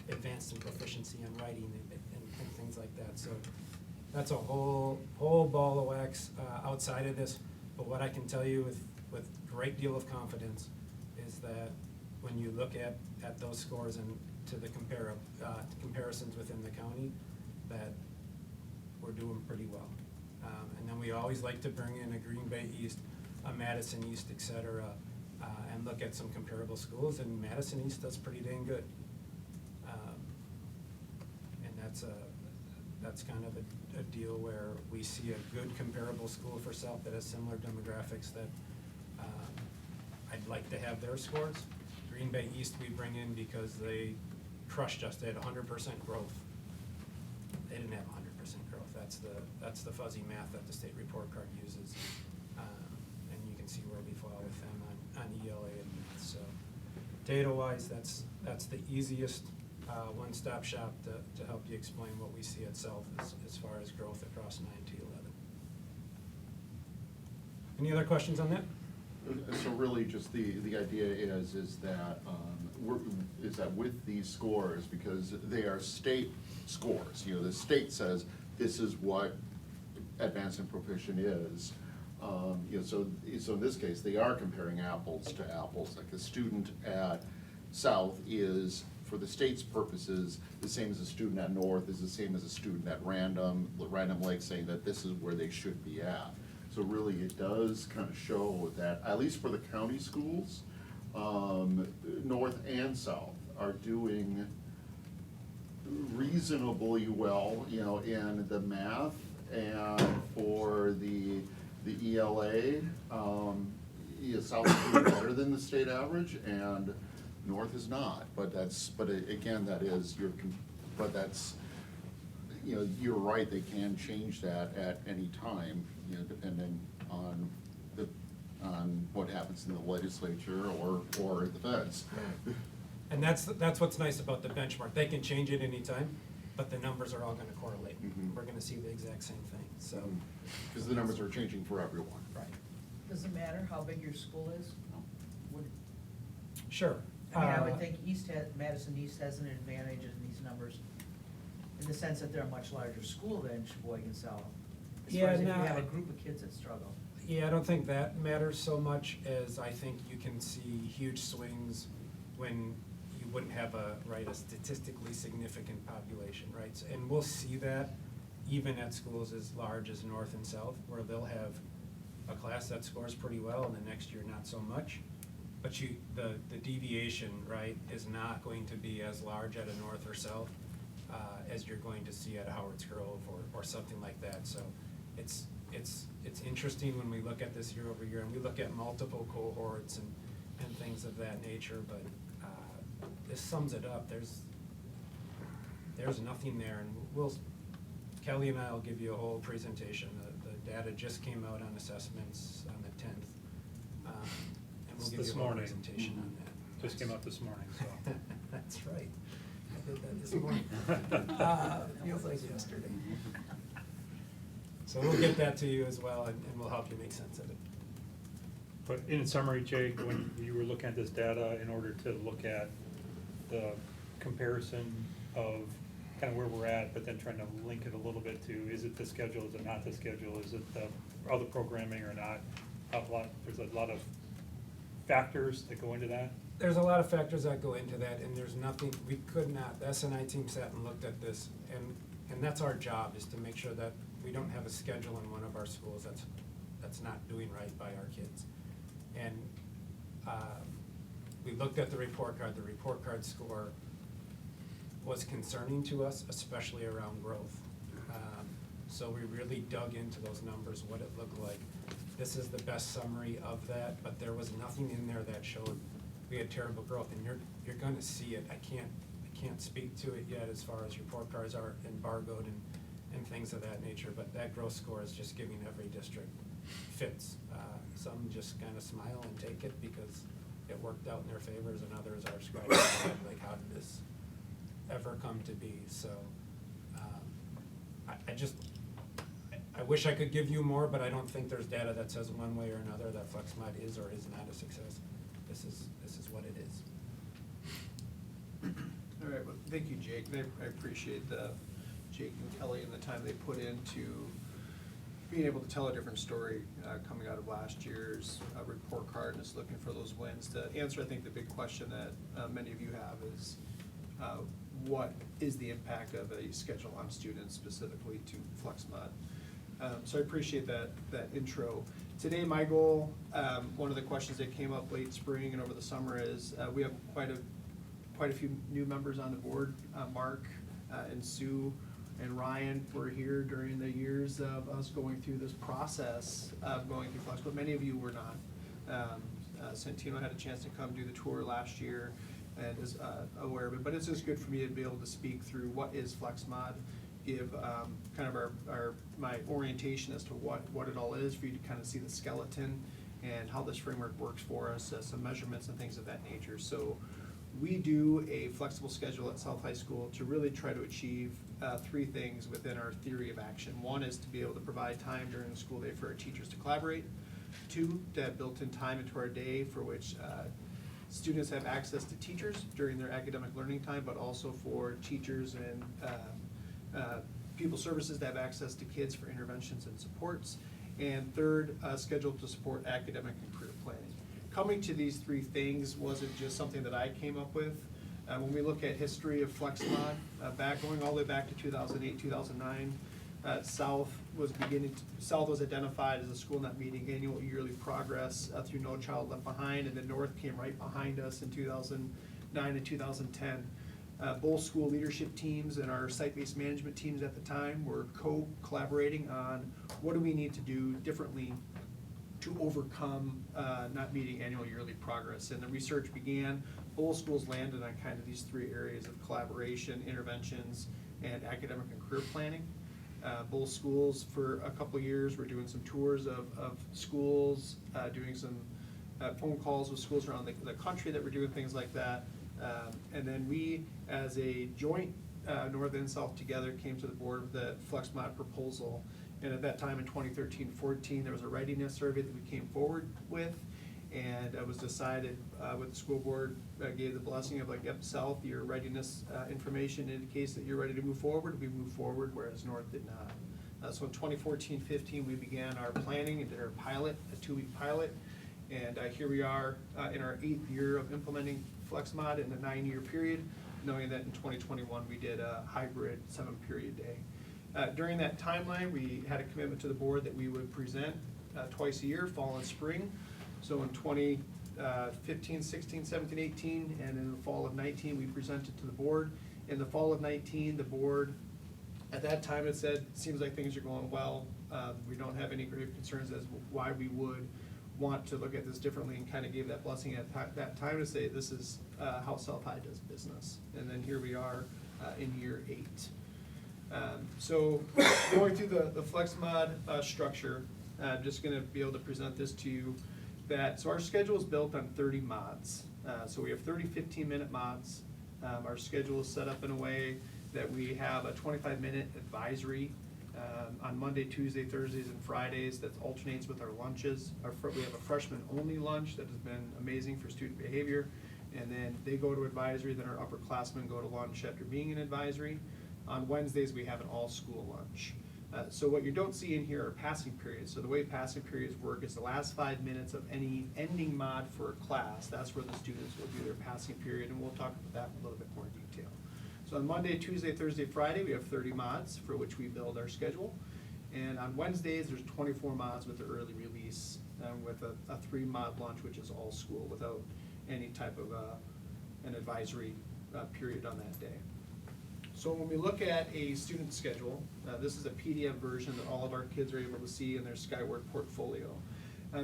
advanced in proficiency in writing and things like that. So that's a whole ball of wax outside of this. But what I can tell you with great deal of confidence is that when you look at those scores and to the comparisons within the county, that we're doing pretty well. And then we always like to bring in a Green Bay East, a Madison East, et cetera, and look at some comparable schools, and Madison East does pretty dang good. And that's kind of a deal where we see a good comparable school for South that has similar demographics that I'd like to have their scores. Green Bay East we bring in because they crushed us. They had 100% growth. They didn't have 100% growth. That's the fuzzy math that the state report card uses. And you can see where we fall with them on ELA and math. So data-wise, that's the easiest one-stop shop to help you explain what we see at South as far as growth across 9 to 11. Any other questions on that? So really, just the idea is that with these scores, because they are state scores, the state says this is what advanced and proficient is. So in this case, they are comparing apples to apples. Like a student at South is, for the state's purposes, the same as a student at North is the same as a student at Random Lake, saying that this is where they should be at. So really, it does kind of show that, at least for the county schools, North and South are doing reasonably well, in the math, and for the ELA, South is doing better than the state average, and North is not. But again, you're right, they can change that at any time, depending on what happens in the legislature or the feds. And that's what's nice about the benchmark. They can change it anytime, but the numbers are all gonna correlate. Mhm. We're gonna see the exact same thing, so. Because the numbers are changing for everyone. Right. Does it matter how big your school is? Sure. I mean, I would think Madison East has an advantage in these numbers, in the sense that they're a much larger school than Sheboygan South. As far as if you have a group of kids that struggle. Yeah, I don't think that matters so much as I think you can see huge swings when you wouldn't have a statistically significant population, right? And we'll see that even at schools as large as North and South, where they'll have a class that scores pretty well and the next year not so much. But the deviation, right, is not going to be as large at a North or South as you're going to see at Howard's Grove or something like that. So it's interesting when we look at this year over year, and we look at multiple cohorts and things of that nature, but this sums it up. There's nothing there, and Kelly and I will give you a whole presentation. The data just came out on assessments on the 10th. And we'll give This you a whole morning. presentation on that. Just came out this morning, so. That's right. I did that this morning. Feels like yesterday. So we'll get that to you as well, and we'll help you make sense of it. But in summary, Jake, when you were looking at this data, in order to look at the comparison of kind of where we're at, but then trying to link it a little bit to, is it the schedule, is it not the schedule, is it the other programming or not? There's a lot of factors that go into that. There's a lot of factors that go into that, and there's nothing, we could not, the SNI team sat and looked at this, and that's our job, is to make sure that we don't have a schedule in one of our schools that's not doing right by our kids. And we looked at the report card score was concerning to us, especially around growth. So we really dug into those numbers, what it looked like. This is the best summary of that, but there was nothing in there that showed we had terrible growth, and you're gonna see it. I can't speak to it yet as far as report cards are embargoed and things of that nature, but that growth score is just giving every district fits. Some just kind of smile and take it because it worked out in their favors, and others are scratching their head, like, how did this ever come to be? So I wish I could give you more, but I don't think there's data that says one way or another that FlexMod is or is not a success. This is what it is. All right, well, thank you, Jake, and I appreciate Jake and Kelly and the time they put into being able to tell a different story, coming out of last year's report card, and just looking for those wins. To answer, I think, the big question that many of you have is, what is the impact of a schedule on students, specifically to FlexMod? So I appreciate that intro. Today, my goal, one of the questions that came up late spring and over the summer is, we have quite a few new members on the board. Mark and Sue and Ryan were here during the years of us going through this process of going through Flex, but many of you were not. Santino had a chance to come do the tour last year and is aware of it, but it's just good for me to be able to speak through what is FlexMod, give kind of my orientation as to what it all is, for you to kind of see the skeleton and how this framework works for us, some measurements and things of that nature. So we do a flexible schedule at South High School to really try to achieve three things within our theory of action. One is to be able to provide time during the school day for our teachers to collaborate. Two, to have built-in time into our day for which students have access to teachers during their academic learning time, but also for teachers and pupil services to have access to kids for interventions and supports. And third, scheduled to support academic and career planning. Coming to these three things wasn't just something that I came up with. When we look at history of FlexMod, going all the way back to 2008, 2009, South was identified as a school not meeting annual yearly progress through No Child Left Behind, and then North came right behind us in 2009 and 2010. Both school leadership teams and our site-based management teams at the time were collaborating on what do we need to do differently to overcome not meeting annual yearly progress. And the research began. Both schools landed on kind of these three areas of collaboration, interventions, and academic and career planning. Both schools for a couple years were doing some tours of schools, doing some phone calls with schools around the country that were doing things like that. And then we, as a joint North and South together, came to the board with the FlexMod proposal. And at that time in 2013-14, there was a readiness survey that we came forward with. And it was decided with the school board, gave the blessing of like, yep, South, your readiness information indicates that you're ready to move forward. We moved forward, whereas North did not. So in 2014-15, we began our planning and did our pilot, a 2-week pilot. And here we are in our 8th year of implementing FlexMod in a 9-year period, knowing that in 2021 we did a hybrid 7-period day. During that timeline, we had a commitment to the board that we would present twice a year, fall and spring. So in 2015, 16, 17, 18, and in the fall of 19, we presented to the board. In the fall of 19, the board, at that time, it said, seems like things are going well. We don't have any grave concerns as why we would want to look at this differently, and kind of gave that blessing at that time to say this is how South High does business. And then here we are in year 8. So going through the FlexMod structure, I'm just going to be able to present this to you. So our schedule is built on 30 mods. So we have 30 15-minute mods. Our schedule is set up in a way that we have a 25-minute advisory on Monday, Tuesday, Thursdays, and Fridays that alternates with our lunches. We have a freshman-only lunch that has been amazing for student behavior. And then they go to advisory, then our upperclassmen go to lunch after being in advisory. On Wednesdays, we have an all-school lunch. So what you don't see in here are passing periods. So the way passing periods work is the last 5 minutes of any ending mod for a class. That's where the students will do their passing period, and we'll talk about that in a little bit more detail. So on Monday, Tuesday, Thursday, Friday, we have 30 mods for which we build our schedule. And on Wednesdays, there's 24 mods with the early release, with a 3-mod lunch, which is all school without any type of an advisory period on that day. So when we look at a student schedule, this is a PDF version that all of our kids are able to see in their Skyward portfolio.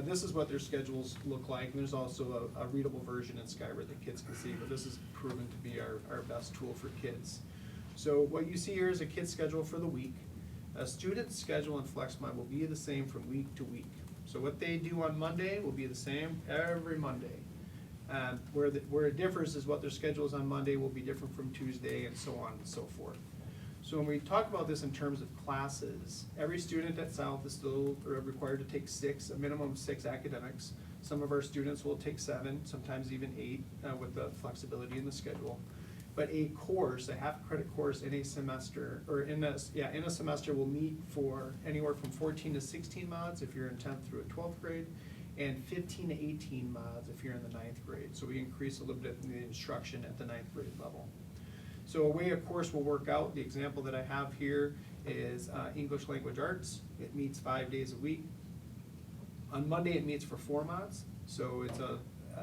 This is what their schedules look like, and there's also a readable version in Skyward that kids can see, but this is proven to be our best tool for kids. So what you see here is a kid's schedule for the week. A student's schedule in FlexMod will be the same from week to week. So what they do on Monday will be the same every Monday. Where it differs is what their schedule is on Monday will be different from Tuesday, and so on and so forth. So when we talk about this in terms of classes, every student at South is still required to take a minimum of 6 academics. Some of our students will take 7, sometimes even 8, with the flexibility in the schedule. But a course, a half credit course in a semester, or in a semester will meet for anywhere from 14 to 16 mods if you're in 10th through a 12th grade, and 15 to 18 mods if you're in the 9th grade. So we increase a little bit in the instruction at the 9th grade level. So a way a course will work out, the example that I have here is English Language Arts. It meets 5 days a week. On Monday, it meets for 4 mods, so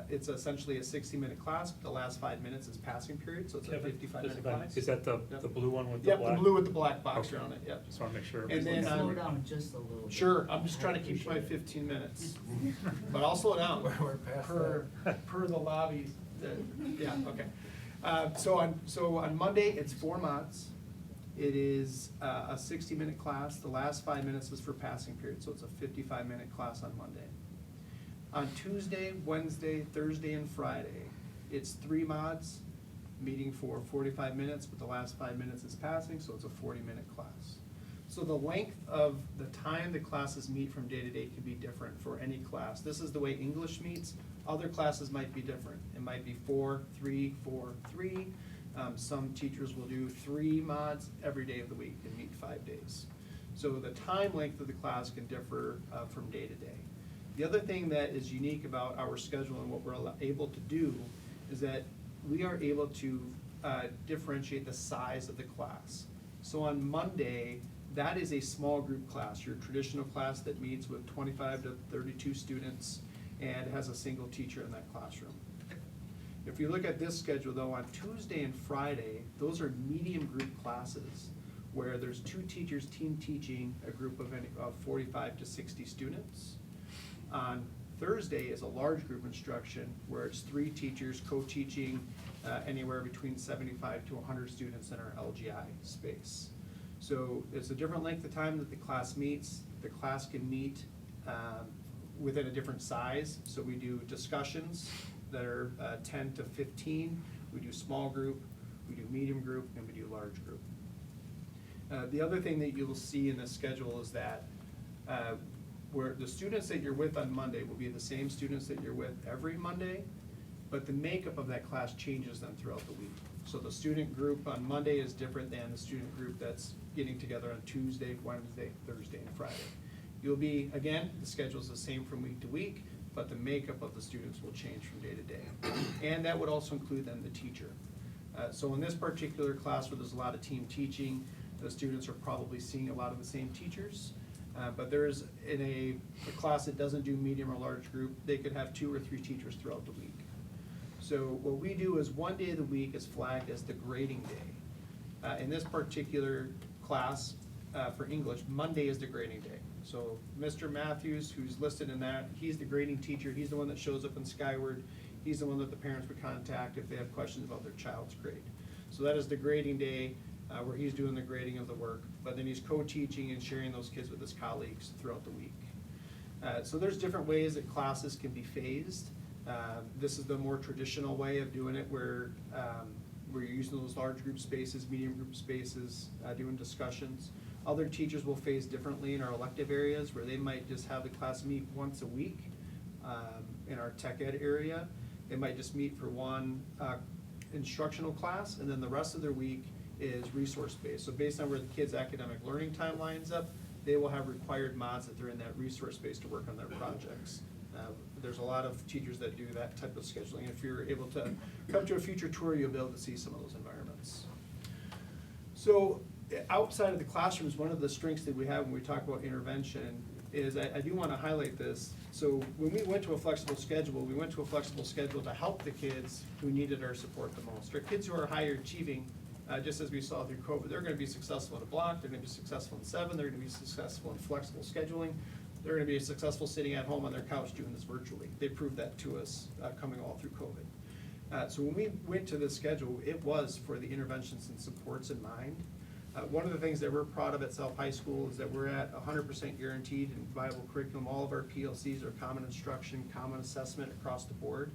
it's essentially a 60-minute class. The last 5 minutes is passing period, so it's a Kevin, 55-minute class. Is that the Yep. blue one with the Yep, black? the blue with the black box Okay. around it, yep. Just wanna make sure. And then, Slow down just a little bit. Sure, I'm just trying to keep my 15 minutes, but I'll slow down. We're past Per the lobby, yeah, okay. So on Monday, it's 4 mods. It is a 60-minute class. The last 5 minutes is for passing period, so it's a 55-minute class on Monday. On Tuesday, Wednesday, Thursday, and Friday, it's 3 mods, meeting for 45 minutes, but the last 5 minutes is passing, so it's a 40-minute class. So the length of the time the classes meet from day to day can be different for any class. This is the way English meets. Other classes might be different. It might be 4, 3, 4, 3. Some teachers will do 3 mods every day of the week and meet 5 days. So the time length of the class can differ from day to day. The other thing that is unique about our schedule and what we're able to do is that we are able to differentiate the size of the class. So on Monday, that is a small group class, your traditional class that meets with 25 to 32 students and has a single teacher in that classroom. If you look at this schedule though, on Tuesday and Friday, those are medium group classes where there's 2 teachers team teaching a group of 45 to 60 students. On Thursday is a large group instruction where it's 3 teachers co-teaching anywhere between 75 to 100 students in our LGI space. So it's a different length of time that the class meets. The class can meet within a different size. So we do discussions that are 10 to 15. We do small group, we do medium group, and we do large group. The other thing that you will see in this schedule is that where the students that you're with on Monday will be the same students that you're with every Monday, but the makeup of that class changes them throughout the week. So the student group on Monday is different than the student group that's getting together on Tuesday, Wednesday, Thursday, and Friday. You'll be, again, the schedule's the same from week to week, but the makeup of the students will change from day to day. And that would also include then the teacher. So in this particular class where there's a lot of team teaching, the students are probably seeing a lot of the same teachers. But there's, in a class that doesn't do medium or large group, they could have 2 or 3 teachers throughout the week. So what we do is one day of the week is flagged as the grading day. In this particular class, for English, Monday is the grading day. So Mr. Matthews, who's listed in that, he's the grading teacher. He's the one that shows up in Skyward. He's the one that the parents would contact if they have questions about their child's grade. So that is the grading day where he's doing the grading of the work. But then he's co-teaching and sharing those kids with his colleagues throughout the week. So there's different ways that classes can be phased. This is the more traditional way of doing it where you're using those large group spaces, medium group spaces, doing discussions. Other teachers will phase differently in our elective areas where they might just have the class meet once a week. In our tech ed area, they might just meet for one instructional class, and then the rest of their week is resource-based. So based on where the kids' academic learning time lines up, they will have required mods that they're in that resource space to work on their projects. There's a lot of teachers that do that type of scheduling. If you're able to come to a future tour, you'll be able to see some of those environments. So outside of the classrooms, one of the strengths that we have when we talk about intervention is I do want to highlight this. So when we went to a flexible schedule, we went to a flexible schedule to help the kids who needed our support the most. Our kids who are higher achieving, just as we saw through COVID, they're going to be successful in a block, they're going to be successful in 7, they're going to be successful in flexible scheduling, they're going to be successful sitting at home on their couch doing this virtually. They proved that to us coming all through COVID. So when we went to this schedule, it was for the interventions and supports in mind. One of the things that we're proud of at South High School is that we're at 100% guaranteed and viable curriculum. All of our PLCs are common instruction, common assessment across the board.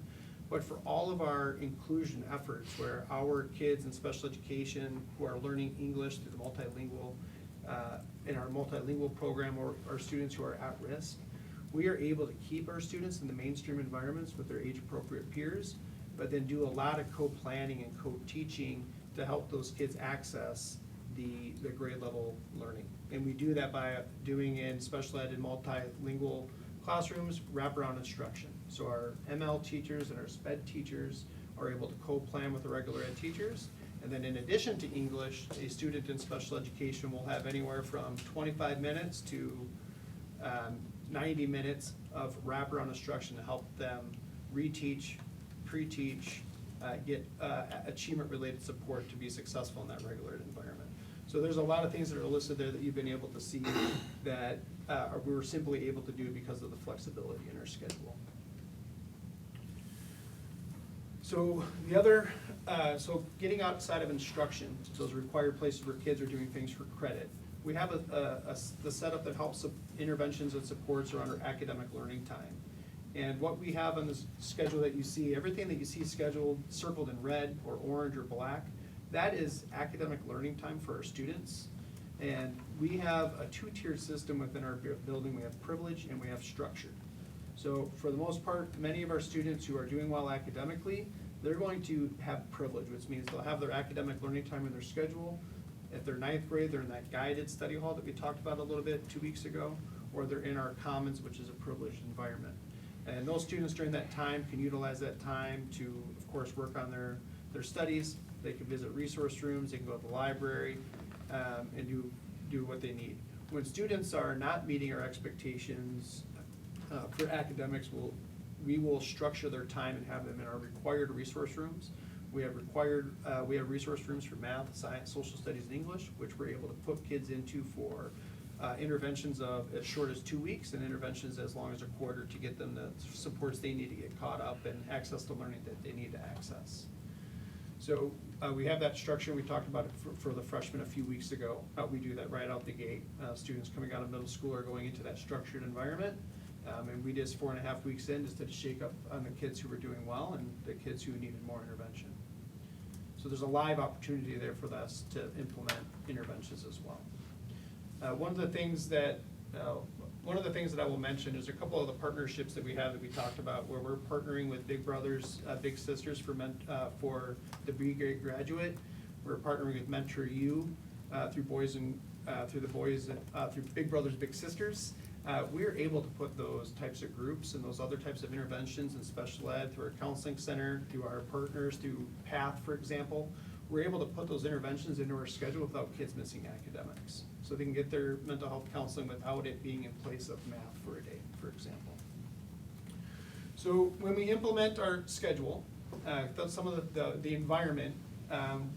But for all of our inclusion efforts, where our kids in special education who are learning English through the multilingual, in our multilingual program, or our students who are at risk, we are able to keep our students in the mainstream environments with their age-appropriate peers, but then do a lot of co-planning and co-teaching to help those kids access the grade level learning. And we do that by doing in special ed and multilingual classrooms, wraparound instruction. So our ML teachers and our SPED teachers are able to co-plan with the regular ed teachers. And then in addition to English, a student in special education will have anywhere from 25 minutes to 90 minutes of wraparound instruction to help them reteach, pre-teach, get achievement-related support to be successful in that regular ed environment. So there's a lot of things that are listed there that you've been able to see that we were simply able to do because of the flexibility in our schedule. So the other, so getting outside of instruction, those required places where kids are doing things for credit, we have the setup that helps interventions and supports around our academic learning time. And what we have on this schedule that you see, everything that you see scheduled, circled in red or orange or black, that is academic learning time for our students. And we have a two-tiered system within our building. We have privilege and we have structured. So for the most part, many of our students who are doing well academically, they're going to have privilege, which means they'll have their academic learning time in their schedule. If they're ninth grade, they're in that guided study hall that we talked about a little bit 2 weeks ago, or they're in our commons, which is a privileged environment. And those students during that time can utilize that time to, of course, work on their studies. They can visit resource rooms, they can go to the library, and do what they need. When students are not meeting our expectations for academics, we will structure their time and have them in our required resource rooms. We have resource rooms for math, science, social studies, and English, which we're able to put kids into for interventions of as short as 2 weeks and interventions as long as a quarter to get them the supports they need to get caught up and access the learning that they need to access. So we have that structure. We talked about it for the freshmen a few weeks ago. We do that right out the gate. Students coming out of middle school are going into that structured environment. And we did 4.5 weeks in just to shake up on the kids who were doing well and the kids who needed more intervention. So there's a live opportunity there for us to implement interventions as well. One of the things that I will mention is a couple of the partnerships that we have that we talked about, where we're partnering with Big Brothers, Big Sisters for the B grade graduate. We're partnering with Mentor U through Big Brothers, Big Sisters. We're able to put those types of groups and those other types of interventions in special ed through our counseling center, through our partners, through PATH, for example. We're able to put those interventions into our schedule without kids missing academics. So they can get their mental health counseling without it being in place of math for a day, for example. So when we implement our schedule, some of the environment,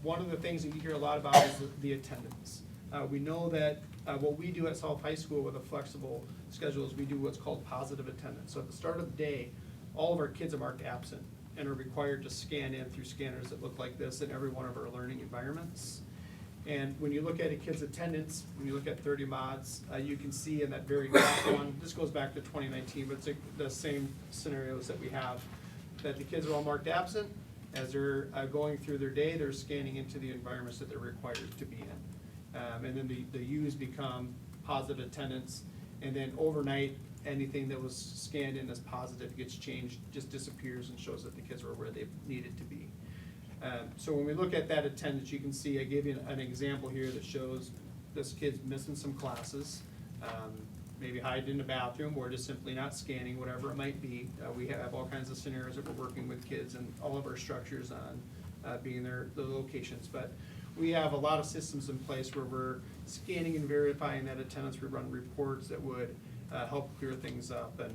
one of the things that you hear a lot about is the attendance. We know that what we do at South High School with a flexible schedule is we do what's called positive attendance. So at the start of the day, all of our kids are marked absent and are required to scan in through scanners that look like this in every one of our learning environments. And when you look at a kid's attendance, when you look at 30 mods, you can see in that very top one, this goes back to 2019, but it's the same scenarios that we have, that the kids are all marked absent. As they're going through their day, they're scanning into the environments that they're required to be in. And then the U's become positive attendance, and then overnight, anything that was scanned in as positive gets changed, just disappears and shows that the kids were where they needed to be. So when we look at that attendance, you can see, I gave you an example here that shows this kid's missing some classes, maybe hiding in the bathroom, or just simply not scanning, whatever it might be. We have all kinds of scenarios that we're working with kids and all of our structures on being the locations. But we have a lot of systems in place where we're scanning and verifying that attendance. We run reports that would help clear things up. And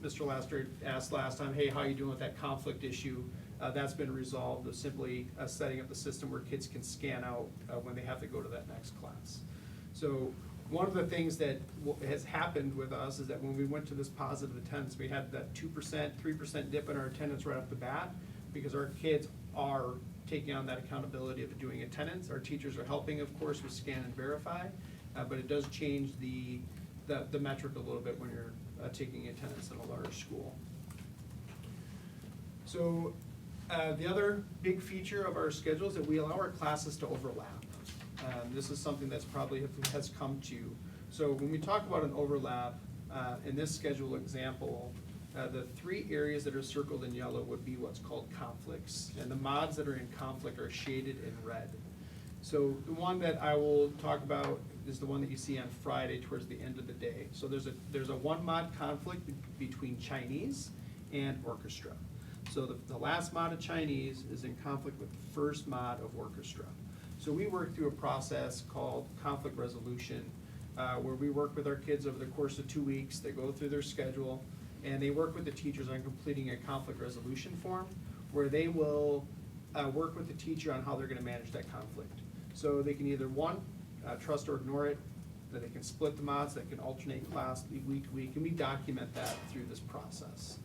Mr. Laster asked last time, hey, how are you doing with that conflict issue? That's been resolved with simply setting up the system where kids can scan out when they have to go to that next class. So one of the things that has happened with us is that when we went to this positive attendance, we had that 2%, 3% dip in our attendance right off the bat, because our kids are taking on that accountability of doing attendance. Our teachers are helping, of course, with scan and verify, but it does change the metric a little bit when you're taking attendance in a large school. So the other big feature of our schedule is that we allow our classes to overlap. This is something that's probably has come to. So when we talk about an overlap, in this schedule example, The 3 areas that are circled in yellow would be what's called conflicts, and the mods that are in conflict are shaded in red. So the one that I will talk about is the one that you see on Friday towards the end of the day. So there's a 1 mod conflict between Chinese and orchestra. So the last mod of Chinese is in conflict with the first mod of orchestra. So we work through a process called conflict resolution, where we work with our kids over the course of 2 weeks. They go through their schedule, and they work with the teachers on completing a conflict resolution form, where they will work with the teacher on how they're gonna manage that conflict. So they can either, 1, trust or ignore it, that they can split the mods, they can alternate class week to week, and we document that through this process.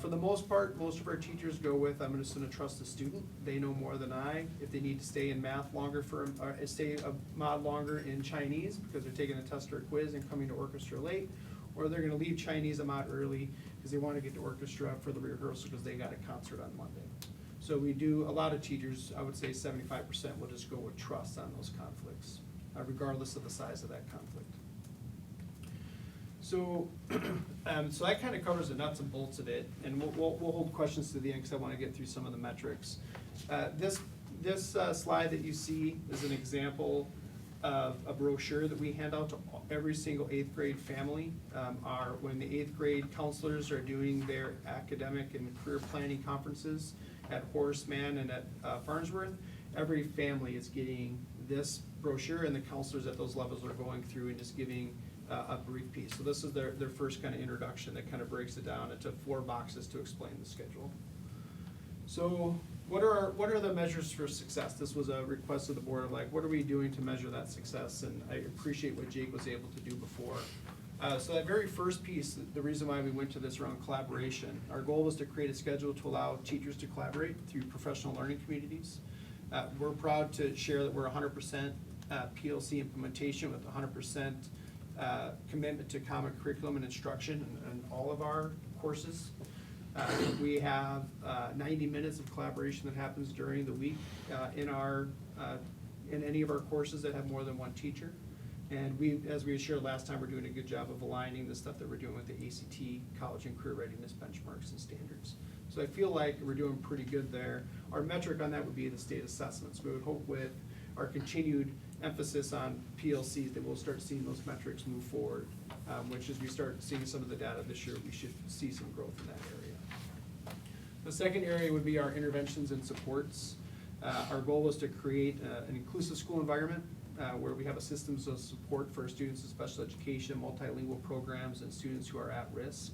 For the most part, most of our teachers go with, I'm just gonna trust the student, they know more than I. If they need to stay in math longer or stay a mod longer in Chinese, because they're taking a test or a quiz and coming to orchestra late, or they're gonna leave Chinese a mod early, because they wanna get to orchestra for the rehearsal, because they got a concert on Monday. So we do, a lot of teachers, I would say 75% will just go with trust on those conflicts, regardless of the size of that conflict. So, so that kind of covers the nuts and bolts of it, and we'll hold questions to the end, because I want to get through some of the metrics. This slide that you see is an example of a brochure that we hand out to every single 8th grade family. When the 8th grade counselors are doing their academic and career planning conferences at Horace Mann and at Farnsworth, every family is getting this brochure, and the counselors at those levels are going through and just giving a brief piece. So this is their first kind of introduction that kind of breaks it down into 4 boxes to explain the schedule. So what are the measures for success? This was a request of the board of like, what are we doing to measure that success? And I appreciate what Jake was able to do before. So that very first piece, the reason why we went to this around collaboration, our goal was to create a schedule to allow teachers to collaborate through professional learning communities. We're proud to share that we're 100% PLC implementation with 100% commitment to common curriculum and instruction in all of our courses. We have 90 minutes of collaboration that happens during the week in any of our courses that have more than 1 teacher. And we, as we shared last time, we're doing a good job of aligning the stuff that we're doing with the ACT, college and career readiness benchmarks and standards. So I feel like we're doing pretty good there. Our metric on that would be the state assessments. We would hope with our continued emphasis on PLCs that we'll start seeing those metrics move forward, which as we start seeing some of the data this year, we should see some growth in that area. The second area would be our interventions and supports. Our goal is to create an inclusive school environment where we have a systems of support for students in special education, multilingual programs, and students who are at risk.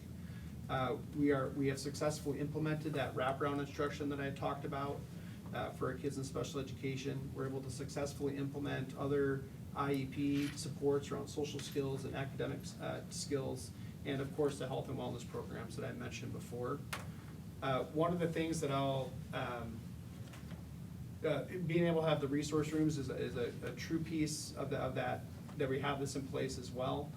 We have successfully implemented that wraparound instruction that I talked about for our kids in special education. We're able to successfully implement other IEP supports around social skills and academic skills, and of course the health and wellness programs that I mentioned before. One of the things that I'll being able to have the resource rooms is a true piece of that we have this in place as well.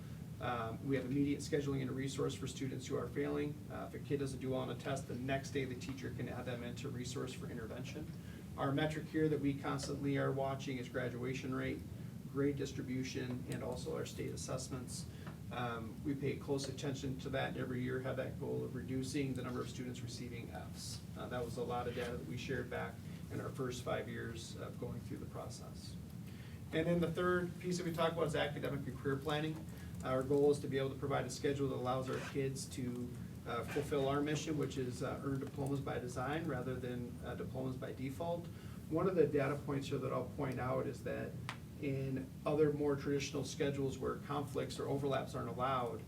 We have immediate scheduling and a resource for students who are failing. If a kid doesn't do well on a test, the next day the teacher can add them into resource for intervention. Our metric here that we constantly are watching is graduation rate, grade distribution, and also our state assessments. We pay close attention to that, and every year have that goal of reducing the number of students receiving Fs. That was a lot of data that we shared back in our first 5 years of going through the process. And then the third piece that we talked about is academic and career planning. Our goal is to be able to provide a schedule that allows our kids to fulfill our mission, which is earn diplomas by design rather than diplomas by default. One of the data points here that I'll point out is that in other more traditional schedules where conflicts or overlaps aren't allowed,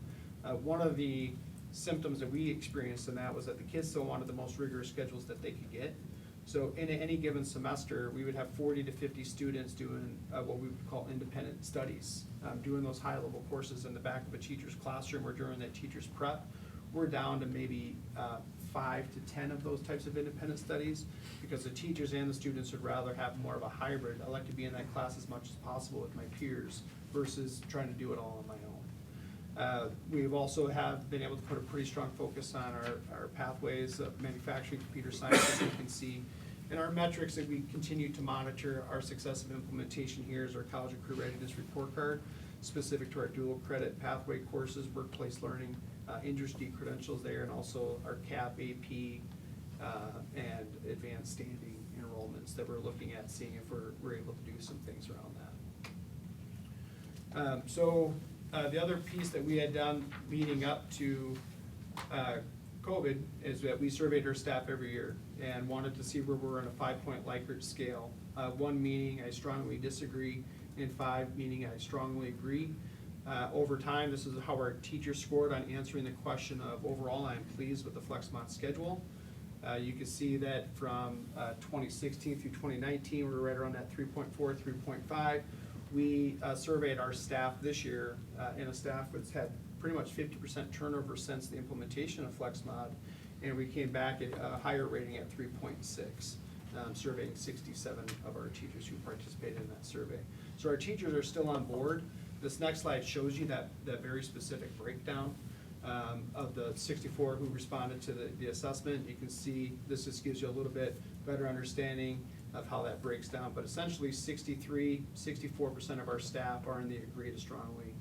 one of the symptoms that we experienced in that was that the kids still wanted the most rigorous schedules that they could get. So in any given semester, we would have 40 to 50 students doing what we would call independent studies, doing those high-level courses in the back of a teacher's classroom or during that teacher's prep. We're down to maybe 5 to 10 of those types of independent studies because the teachers and the students would rather have more of a hybrid. I like to be in that class as much as possible with my peers versus trying to do it all on my own. We've also have been able to put a pretty strong focus on our pathways of manufacturing, computer science, as you can see. And our metrics that we continue to monitor our success of implementation here is our college and career readiness report card, specific to our dual credit pathway courses, workplace learning, industry credentials there, and also our CAP, AP, and advanced standing enrollments that we're looking at, seeing if we're able to do some things around that. The other piece that we had done leading up to COVID is that we surveyed our staff every year and wanted to see where we're on a 5-point Likert scale. 1 meaning I strongly disagree, and 5 meaning I strongly agree. Over time, this is how our teachers scored on answering the question of overall, I'm pleased with the FlexMod schedule. You can see that from 2016 through 2019, we were right around that 3.4, 3.5. We surveyed our staff this year, and a staff that's had pretty much 50% turnover since the implementation of FlexMod, and we came back at a higher rating at 3.6, surveying 67 of our teachers who participated in that survey. So our teachers are still on board. This next slide shows you that very specific breakdown of the 64 who responded to the assessment. You can see this just gives you a little bit better understanding of how that breaks down, but essentially 64% of our staff are in the agree to strongly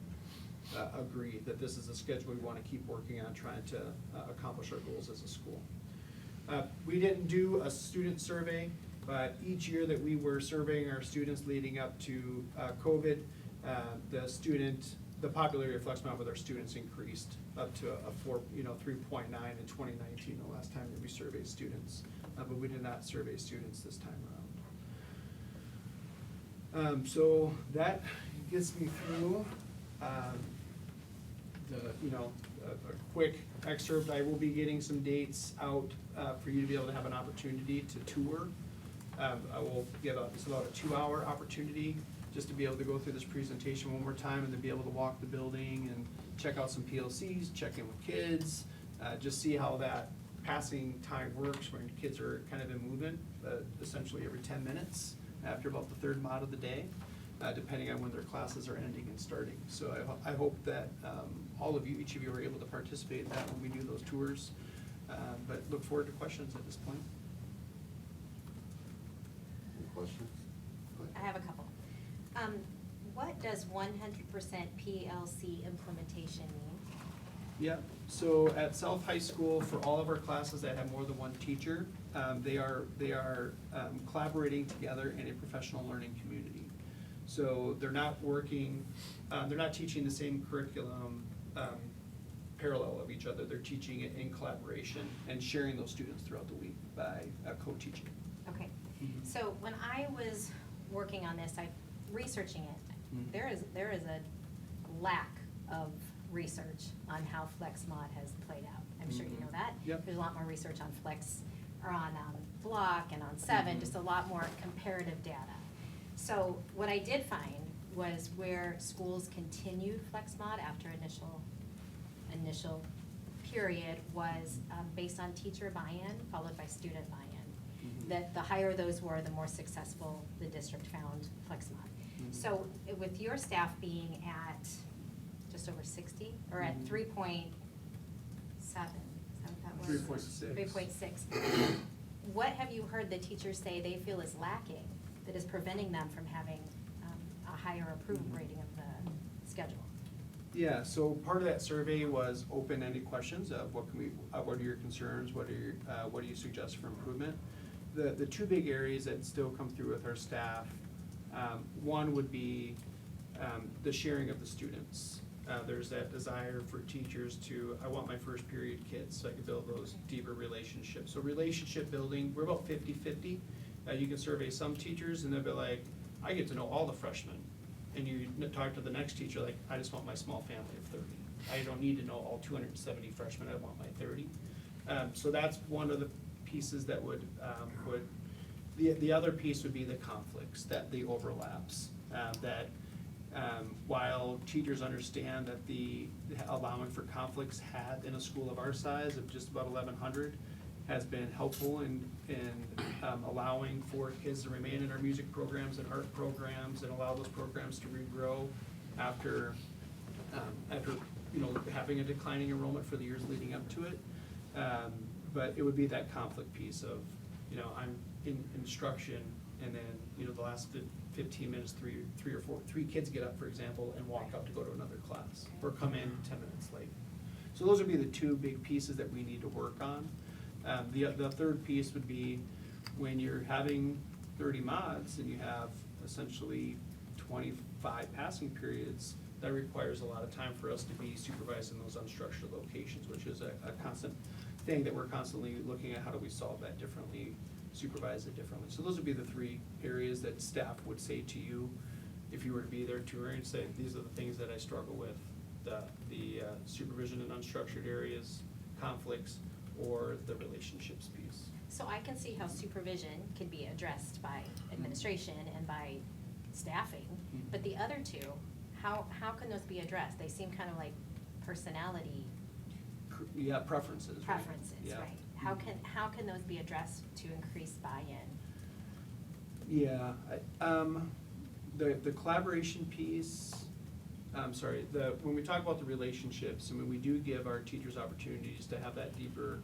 agree that this is a schedule we want to keep working on, trying to accomplish our goals as a school. We didn't do a student survey, but each year that we were surveying our students leading up to COVID, the popularity of FlexMod with our students increased up to a 3.9 in 2019, the last time that we surveyed students, but we did not survey students this time around. So that gets me through a quick excerpt. I will be getting some dates out for you to be able to have an opportunity to tour. I will give it's about a 2-hour opportunity just to be able to go through this presentation one more time and then be able to walk the building and check out some PLCs, check in with kids, just see how that passing time works when kids are kind of in movement, essentially every 10 minutes after about the 3rd mod of the day, depending on when their classes are ending and starting. So I hope that all of you, each of you are able to participate in that when we do those tours, but look forward to questions at this point. Any questions? Go I ahead. have a couple. What does 100% PLC implementation mean? Yeah, so at South High School, for all of our classes that have more than one teacher, they are collaborating together in a professional learning community. So they're not working, they're not teaching the same curriculum parallel of each other. They're teaching it in collaboration and sharing those students throughout the week by co-teaching. Okay, so when I was working on this, researching it, there is a lack of research on how FlexMod has played out. I'm sure you know that. Yep. There's a lot more research on Flex, or on Block and on 7, just a lot more comparative data. So what I did find was where schools continued FlexMod after initial period was based on teacher buy-in followed by student buy-in. That the higher those were, the more successful the district found FlexMod. So with your staff being at just over 60, or at 3.7, is that what that was? 3.6. 3.6. What have you heard the teachers say they feel is lacking that is preventing them from having a higher approval rating of the schedule? Yeah, so part of that survey was open-ended questions of what are your concerns, what do you suggest for improvement? The 2 big areas that still come through with our staff, one would be the sharing of the students. There's that desire for teachers to, I want my first period kids so I can build those deeper relationships. So relationship building, we're about 50-50. You can survey some teachers and they'll be like, I get to know all the freshmen. And you talk to the next teacher like, I just want my small family of 30. I don't need to know all 270 freshmen, I want my 30. So that's one of the pieces that would the other piece would be the conflicts, the overlaps, while teachers understand that the allowing for conflicts in a school of our size of just about 1,100 has been helpful in allowing for kids to remain in our music programs and art programs and allow those programs to regrow after having a declining enrollment for the years leading up to it. But it would be that conflict piece of, I'm in instruction and then, the last 15 minutes, three kids get up, for example, and walk out to go to another class or come in 10 minutes late. So those would be the two big pieces that we need to work on. The third piece would be when you're having 30 mods and you have essentially 25 passing periods, that requires a lot of time for us to be supervising those unstructured locations, which is a constant thing that we're constantly looking at, how do we solve that differently, supervise it differently. So those would be the three areas that staff would say to you if you were to be there touring, and say, these are the things that I struggle with, the supervision in unstructured areas, conflicts, or the relationships piece. So I can see how supervision can be addressed by administration and by staffing, but the other two, how can those be addressed? They seem kind of like personality Yeah, preferences. right? preferences, Yeah. right? How can those be addressed to increase buy-in? Yeah, the collaboration piece, when we talk about the relationships, I mean, we do give our teachers opportunities to have that deeper,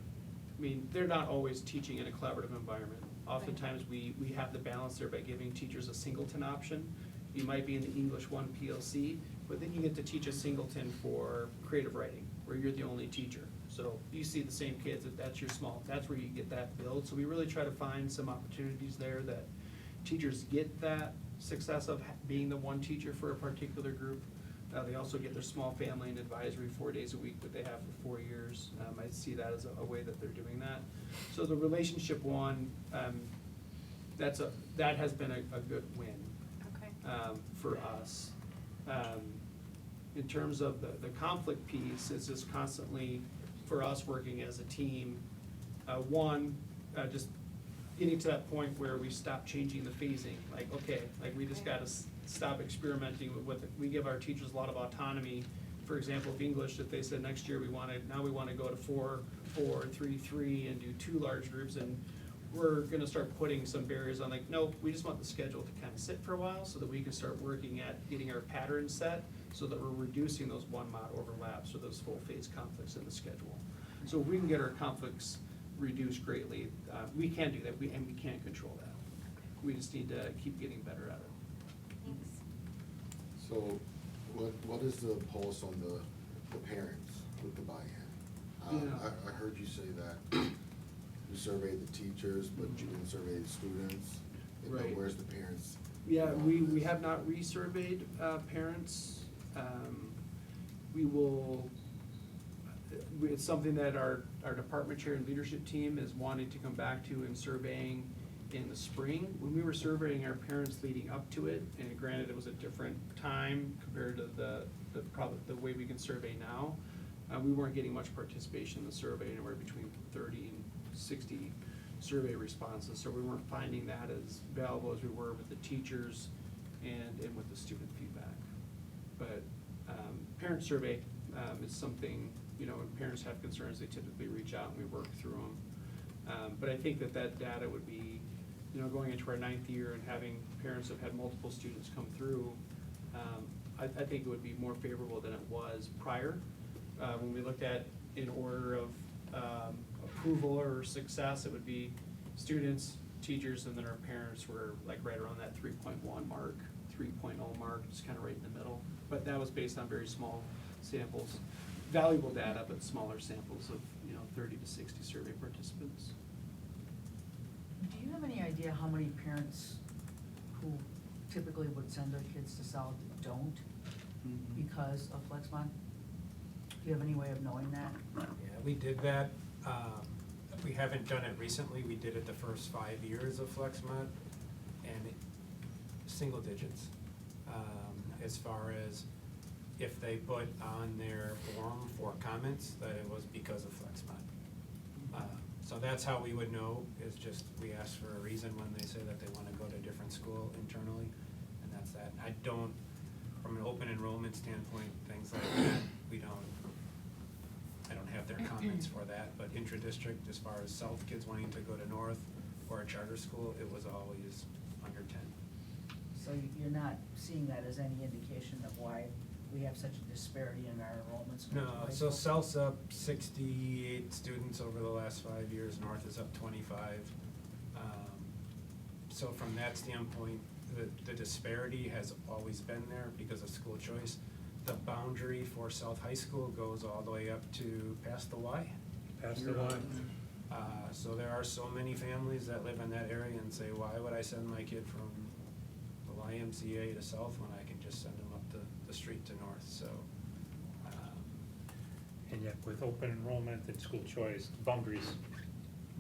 I mean, they're not always teaching in a collaborative environment. Oftentimes, we have the balance there by giving teachers a singleton option. You might be in the English 1 PLC, but then you get to teach a singleton for creative writing, where you're the only teacher. So you see the same kids, that's where you get that build. So we really try to find some opportunities there that teachers get that success of being the one teacher for a particular group. They also get their small family and advisory 4 days a week that they have for 4 years. I see that as a way that they're doing that. So the relationship one, that has been a good win. Okay. For us. In terms of the conflict piece, it's just constantly, for us, working as a team, just getting to that point where we stop changing the phasing, like, okay, like, we just gotta stop experimenting with it. We give our teachers a lot of autonomy. For example, if English, if they said next year we wanna go to 4-4, 3-3, and do 2 large groups, and we're gonna start putting some barriers on, like, nope, we just want the schedule to kind of sit for a while so that we can start working at getting our pattern set, so that we're reducing those one mod overlaps or those full phase conflicts in the schedule. So if we can get our conflicts reduced greatly, we can do that, and we can control that. We just need to keep getting better at it. Thanks. So what is the pulse on the parents with the buy-in? Yeah. I heard you say that you surveyed the teachers, but you didn't survey the students. And then Right. where's the parents? Yeah, we have not resurveyed parents. We will, it's something that our department chair and leadership team is wanting to come back to and surveying in the spring. When we were surveying our parents leading up to it, and granted it was a different time compared to the way we can survey now, we weren't getting much participation in the survey, anywhere between 30 and 60 survey responses, so we weren't finding that as valuable as we were with the teachers and with the student feedback. But parent survey is something, when parents have concerns, they typically reach out and we work through them. But I think that data would be, going into our 9th year and having parents have had multiple students come through, I think it would be more favorable than it was prior. When we looked at in order of approval or success, it would be students, teachers, and then our parents were like right around that 3.1 mark, 3.0 mark, just kind of right in the middle. But that was based on very small samples, valuable data, but smaller samples of 30 to 60 survey participants. Do you have any idea how many parents who typically would send their kids to South don't because of FlexMod? Do you have any way of knowing that? Yeah, we did that. We haven't done it recently. We did it the first 5 years of FlexMod, and single digits. As far as if they put on their form for comments that it was because of FlexMod. So that's how we would know, is just we ask for a reason when they say that they want to go to a different school internally, and that's that. I don't, from an open enrollment standpoint, things like that, I don't have their comments for that, but intra-district, as far as South kids wanting to go to North or a charter school, it was always under 10. So you're not seeing that as any indication of why we have such a disparity in our enrollments? No, so South's up 68 students over the last 5 years, North is up 25. So from that standpoint, the disparity has always been there because of school choice. the boundary for South High School goes all the way up to past the Y. Past the line. So there are so many families that live in that area and say, why would I send my kid from the YMCA to South when I can just send them up the street to North, so. And yet with open enrollment and school choice, boundaries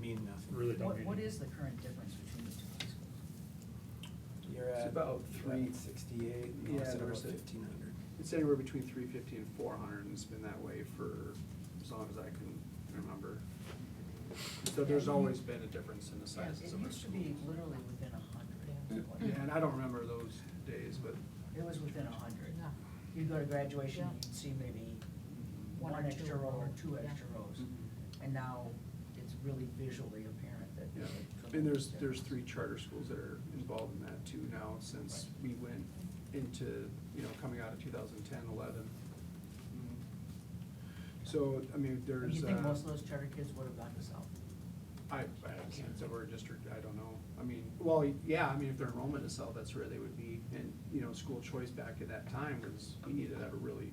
Mean nothing. really don't mean. What is the current difference between the two high schools? You're It's at about 368, and Yeah, most at there's about a- 1,500. It's anywhere between 350 and 400, and it's been that way for as long as I can remember. So there's always been a difference in the Yeah, sizes it of our used to be schools. literally within 100. Yeah, and I don't remember those days, but It was within 100. You'd go to graduation, you'd see maybe one One or extra two. row or two Yeah. extra rows. And now it's really visually apparent that. yeah. And there's 3 charter schools that are involved in that too now, since we went into, coming out of 2010, 11. So, I mean, there's. You think most of those charter kids would have gone to South? I can't say we're a district, I don't know. I mean, well, yeah, I mean, if their enrollment is South, that's where they would be. And, school choice back at that time was, we needed to have a really,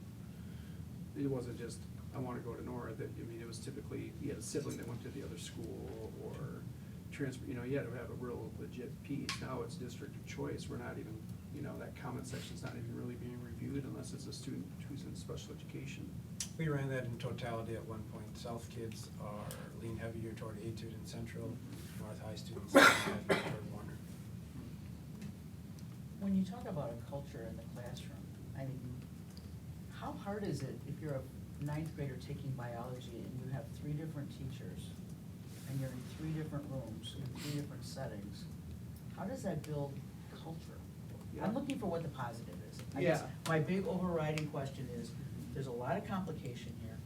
it wasn't just, I wanna go to North. I mean, it was typically, you had a sibling that went to the other school or transfer, you had to have a real legit piece. Now it's district of choice. We're not even, that comment section's not even really being reviewed unless it's a student who's in special education. We ran that in totality at one point. South kids lean heavier toward Etude and Central, North High students lean heavier toward Warner. When you talk about a culture in the classroom, I mean, how hard is it if you're a 9th grader taking biology and you have 3 different teachers and you're in 3 different rooms, in 3 different settings? How does that build culture? I'm looking for what the positive is. I guess my big overriding question is, there's a lot of complication here.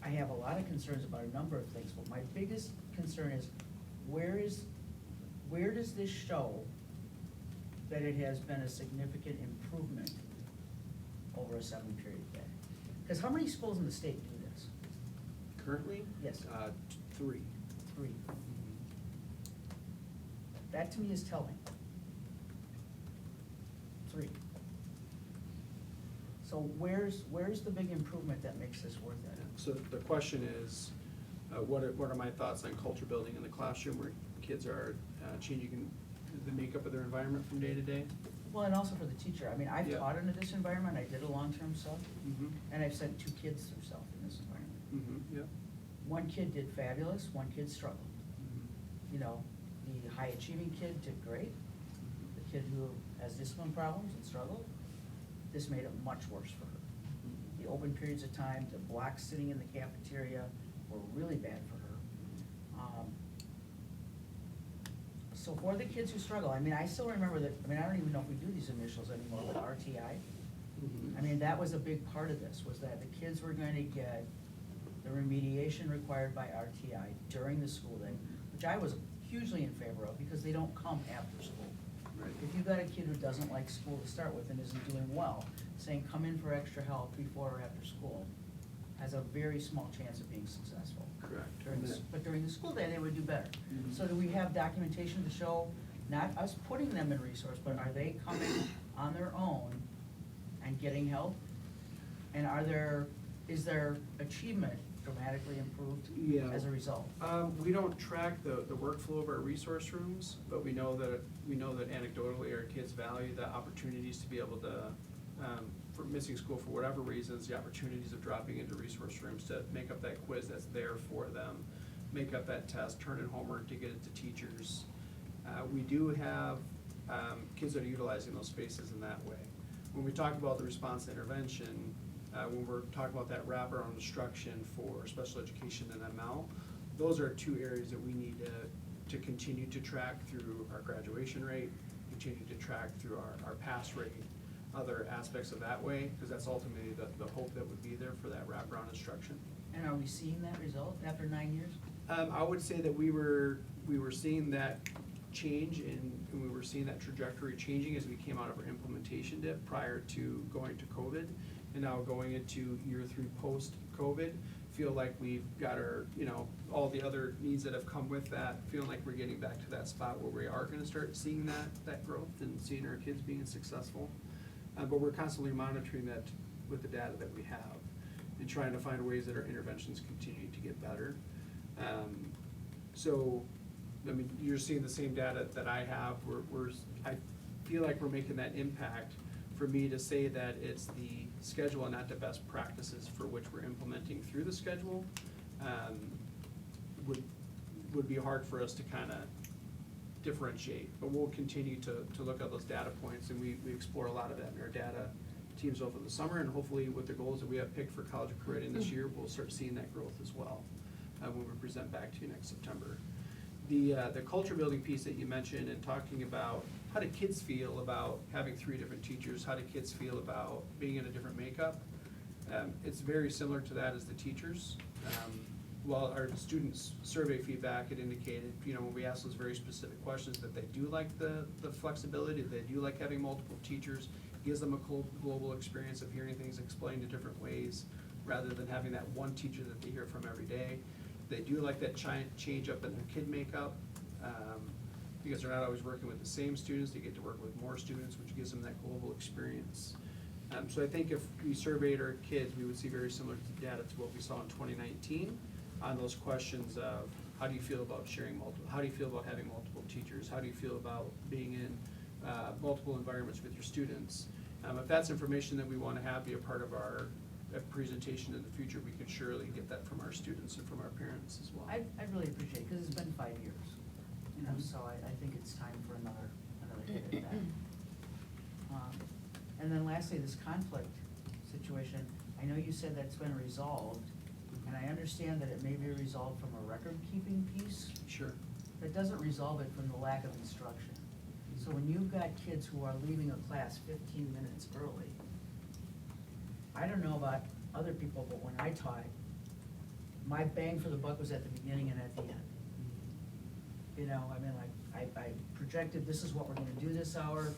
I have a lot of concerns about a number of things, but my biggest concern is, where does this show that it has been a significant improvement over a 7-period day? Because how many schools in the state do this? Currently? Yes. 3. 3. That to me is telling. 3. So where's the big improvement that makes this worth it? So the question is, what are my thoughts on culture building in the classroom where kids are changing the makeup of their environment from day to day? Well, and also for the teacher. I mean, I've Yeah. taught into this environment. I did a long-term sub, Mm-hmm. and I've sent 2 kids through South in this environment. Mm-hmm, yeah. One kid did fabulous, one kid struggled. Mm-hmm. The high-achieving kid did great. The kid who has discipline problems and struggled, this made it much worse for her. The open periods of time, the blocks sitting in the cafeteria were really bad for her. So for the kids who struggle, I mean, I still remember that, I don't even know if we do these initials anymore, but RTI. I mean, that was a big part of this, was that the kids were going to get the remediation required by RTI during the school day, which I was hugely in favor of, because they don't come after school. Right. If you've got a kid who doesn't like school to start with and isn't doing well, saying come in for extra help before or after school has a very small chance of being successful. Correct. But during the school day, they would do better. Mhm. So do we have documentation to show, not us putting them in resource, but are they coming on their own and getting help? And is their achievement dramatically improved Yeah. as a result? We don't track the workflow of our resource rooms, but we know that anecdotally our kids value the opportunities to be able to, for missing school for whatever reasons, the opportunities of dropping into resource rooms to make up that quiz that's there for them, make up that test, turn in homework to get it to teachers. We do have kids that are utilizing those spaces in that way. When we talk about the response to intervention, when we're talking about that wraparound instruction for special education and ML, those are 2 areas that we need to continue to track through our graduation rate, continue to track through our pass rate, other aspects of that way, because that's ultimately the hope that would be there for that wraparound instruction. And are we seeing that result after 9 years? I would say that we were seeing that change and we were seeing that trajectory changing as we came out of our implementation dip prior to going to COVID. And now going into year 3 post-COVID, feel like we've got our, all the other needs that have come with that, feeling like we're getting back to that spot where we are gonna start seeing that growth and seeing our kids being successful. But we're constantly monitoring that with the data that we have and trying to find ways that our interventions continue to get better. So, I mean, you're seeing the same data that I have. I feel like we're making that impact. For me to say that it's the schedule and not the best practices for which we're implementing through the schedule, would be hard for us to kind of differentiate. But we'll continue to look at those data points, and we explore a lot of that in our data teams over the summer, and hopefully with the goals that we have picked for College of Caribbean this year, we'll start seeing that growth as well when we present back to you next September. The culture building piece that you mentioned and talking about how do kids feel about having 3 different teachers, how do kids feel about being in a different makeup, it's very similar to that as the teachers. While our students' survey feedback had indicated, when we asked those very specific questions, that they do like the flexibility, they do like having multiple teachers, gives them a global experience of hearing things explained in different ways, rather than having that one teacher that they hear from every day. They do like that change up in their kid makeup, because they're not always working with the same students, they get to work with more students, which gives them that global experience. So I think if we surveyed our kids, we would see very similar data to what we saw in 2019 on those questions of how do you feel about how do you feel about having multiple teachers, how do you feel about being in multiple environments with your students. If that's information that we want to have be a part of our presentation in the future, we can surely get that from our students and from our parents as well. I'd really appreciate it, because it's been 5 years, so I think it's time for another hit at that. And then lastly, this conflict situation, I know you said that's been resolved, and I understand that it may be resolved from a record-keeping piece. Sure. That doesn't resolve it from the lack of instruction. So when you've got kids who are leaving a class 15 minutes early, I don't know about other people, but when I taught, my bang for the buck was at the beginning and at the end. I projected, this is what we're gonna do this hour,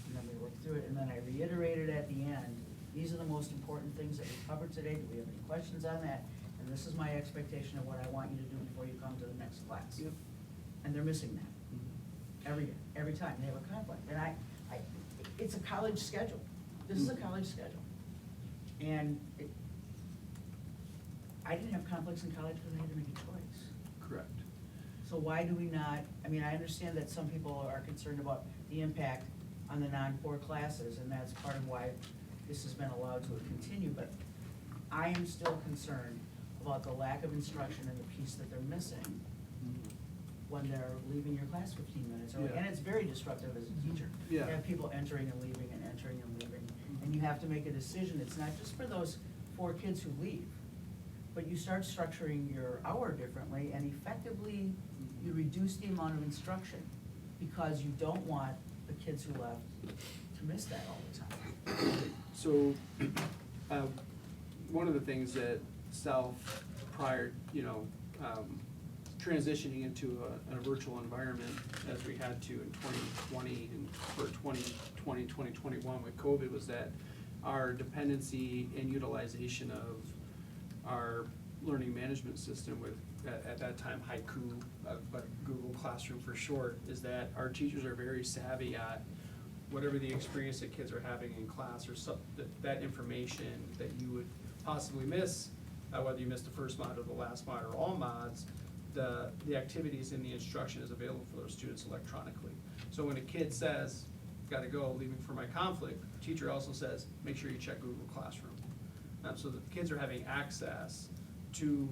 and then we worked through it, and then I reiterated at the end, these are the most important things that we covered today, do we have any questions on that? And this is my expectation of what I want you to do before you come to the next class. Yep. And they're missing that, every time, they have a conflict, and it's a college schedule, this is a college schedule. And I didn't have conflicts in college because I had to make a choice. Correct. So why do we not, I understand that some people are concerned about the impact on the non-core classes, and that's part of why this has been allowed to continue, but I am still concerned about the lack of instruction and the piece that they're missing when they're leaving your class 15 minutes early. Yeah. And it's very disruptive as a teacher. Yeah. You have people entering and leaving and entering and leaving, and you have to make a decision. It's not just for those 4 kids who leave, but you start structuring your hour differently, and effectively, you reduce the amount of instruction, because you don't want the kids who left to miss that all the time. So, one of the things that South, prior, transitioning into a virtual environment, as we had to in 2020 and for 2020, 2021 with COVID, was that our dependency and utilization of our learning management system with, at that time, Haiku, but Google Classroom for short, is that our teachers are very savvy at whatever the experience that kids are having in class, or that information that you would possibly miss, whether you missed the first mod or the last mod or all mods, the activities in the instruction is available for those students electronically. So when a kid says, gotta go, leaving for my conflict, the teacher also says, make sure you check Google Classroom. So the kids are having access to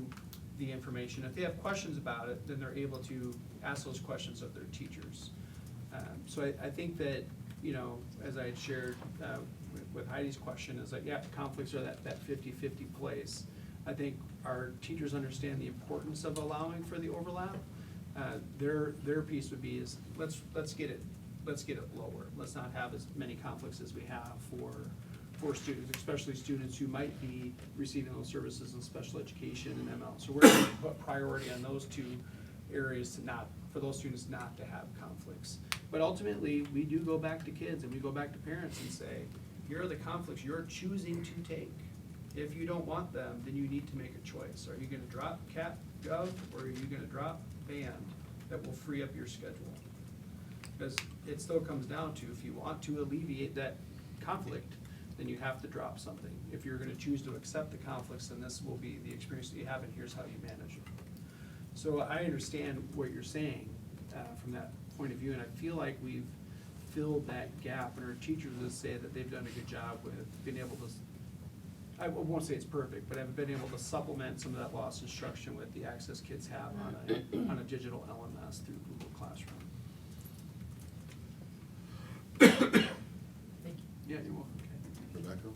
the information. If they have questions about it, then they're able to ask those questions of their teachers. So I think that, as I had shared with Heidi's question, is like, yeah, conflicts are that 50-50 place. I think our teachers understand the importance of allowing for the overlap. Their piece would be is, let's get it lower. Let's not have as many conflicts as we have for students, especially students who might be receiving those services in special education and ML. So we're going to put priority on those 2 areas for those students not to have conflicts. But ultimately, we do go back to kids and we go back to parents and say, here are the conflicts you're choosing to take. If you don't want them, then you need to make a choice. Are you gonna drop CAP, Gov, or are you gonna drop band that will free up your schedule? Because it still comes down to, if you want to alleviate that conflict, then you have to drop something. If you're gonna choose to accept the conflicts, then this will be the experience that you have, and here's how you manage it. So I understand what you're saying, from that point of view, and I feel like we've filled that gap, and our teachers will say that they've done a good job with being able to, I won't say it's perfect, but I've been able to supplement some of that lost instruction with the access kids have on a digital LMS through Google Classroom. Yeah, you're welcome, okay. Rebecca?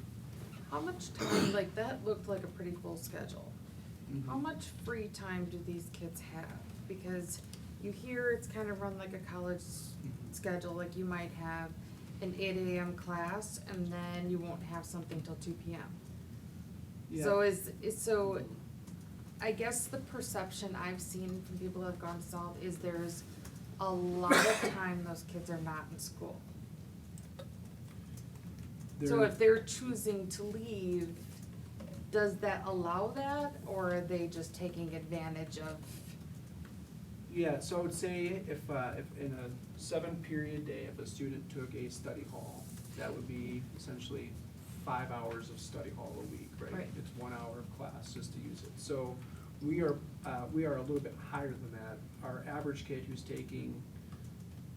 How much time, like, that looked like a pretty full schedule. Mhm. How much free time do these kids have? Because you hear it's kind of run like a college schedule, like you might have an 8 AM class and then you won't have something till 2 PM. So so, I guess the perception I've seen from people that have gone to Salt is there's a lot of time those kids are not in school. So if they're choosing to leave, does that allow that, or are they just taking advantage of? Yeah, so I would say if in a 7-period day, if a student took a study hall, that would be essentially 5 hours of study hall a week, right? Right. It's 1 hour of class just to use it. So we are a little bit higher than that. Our average kid who's taking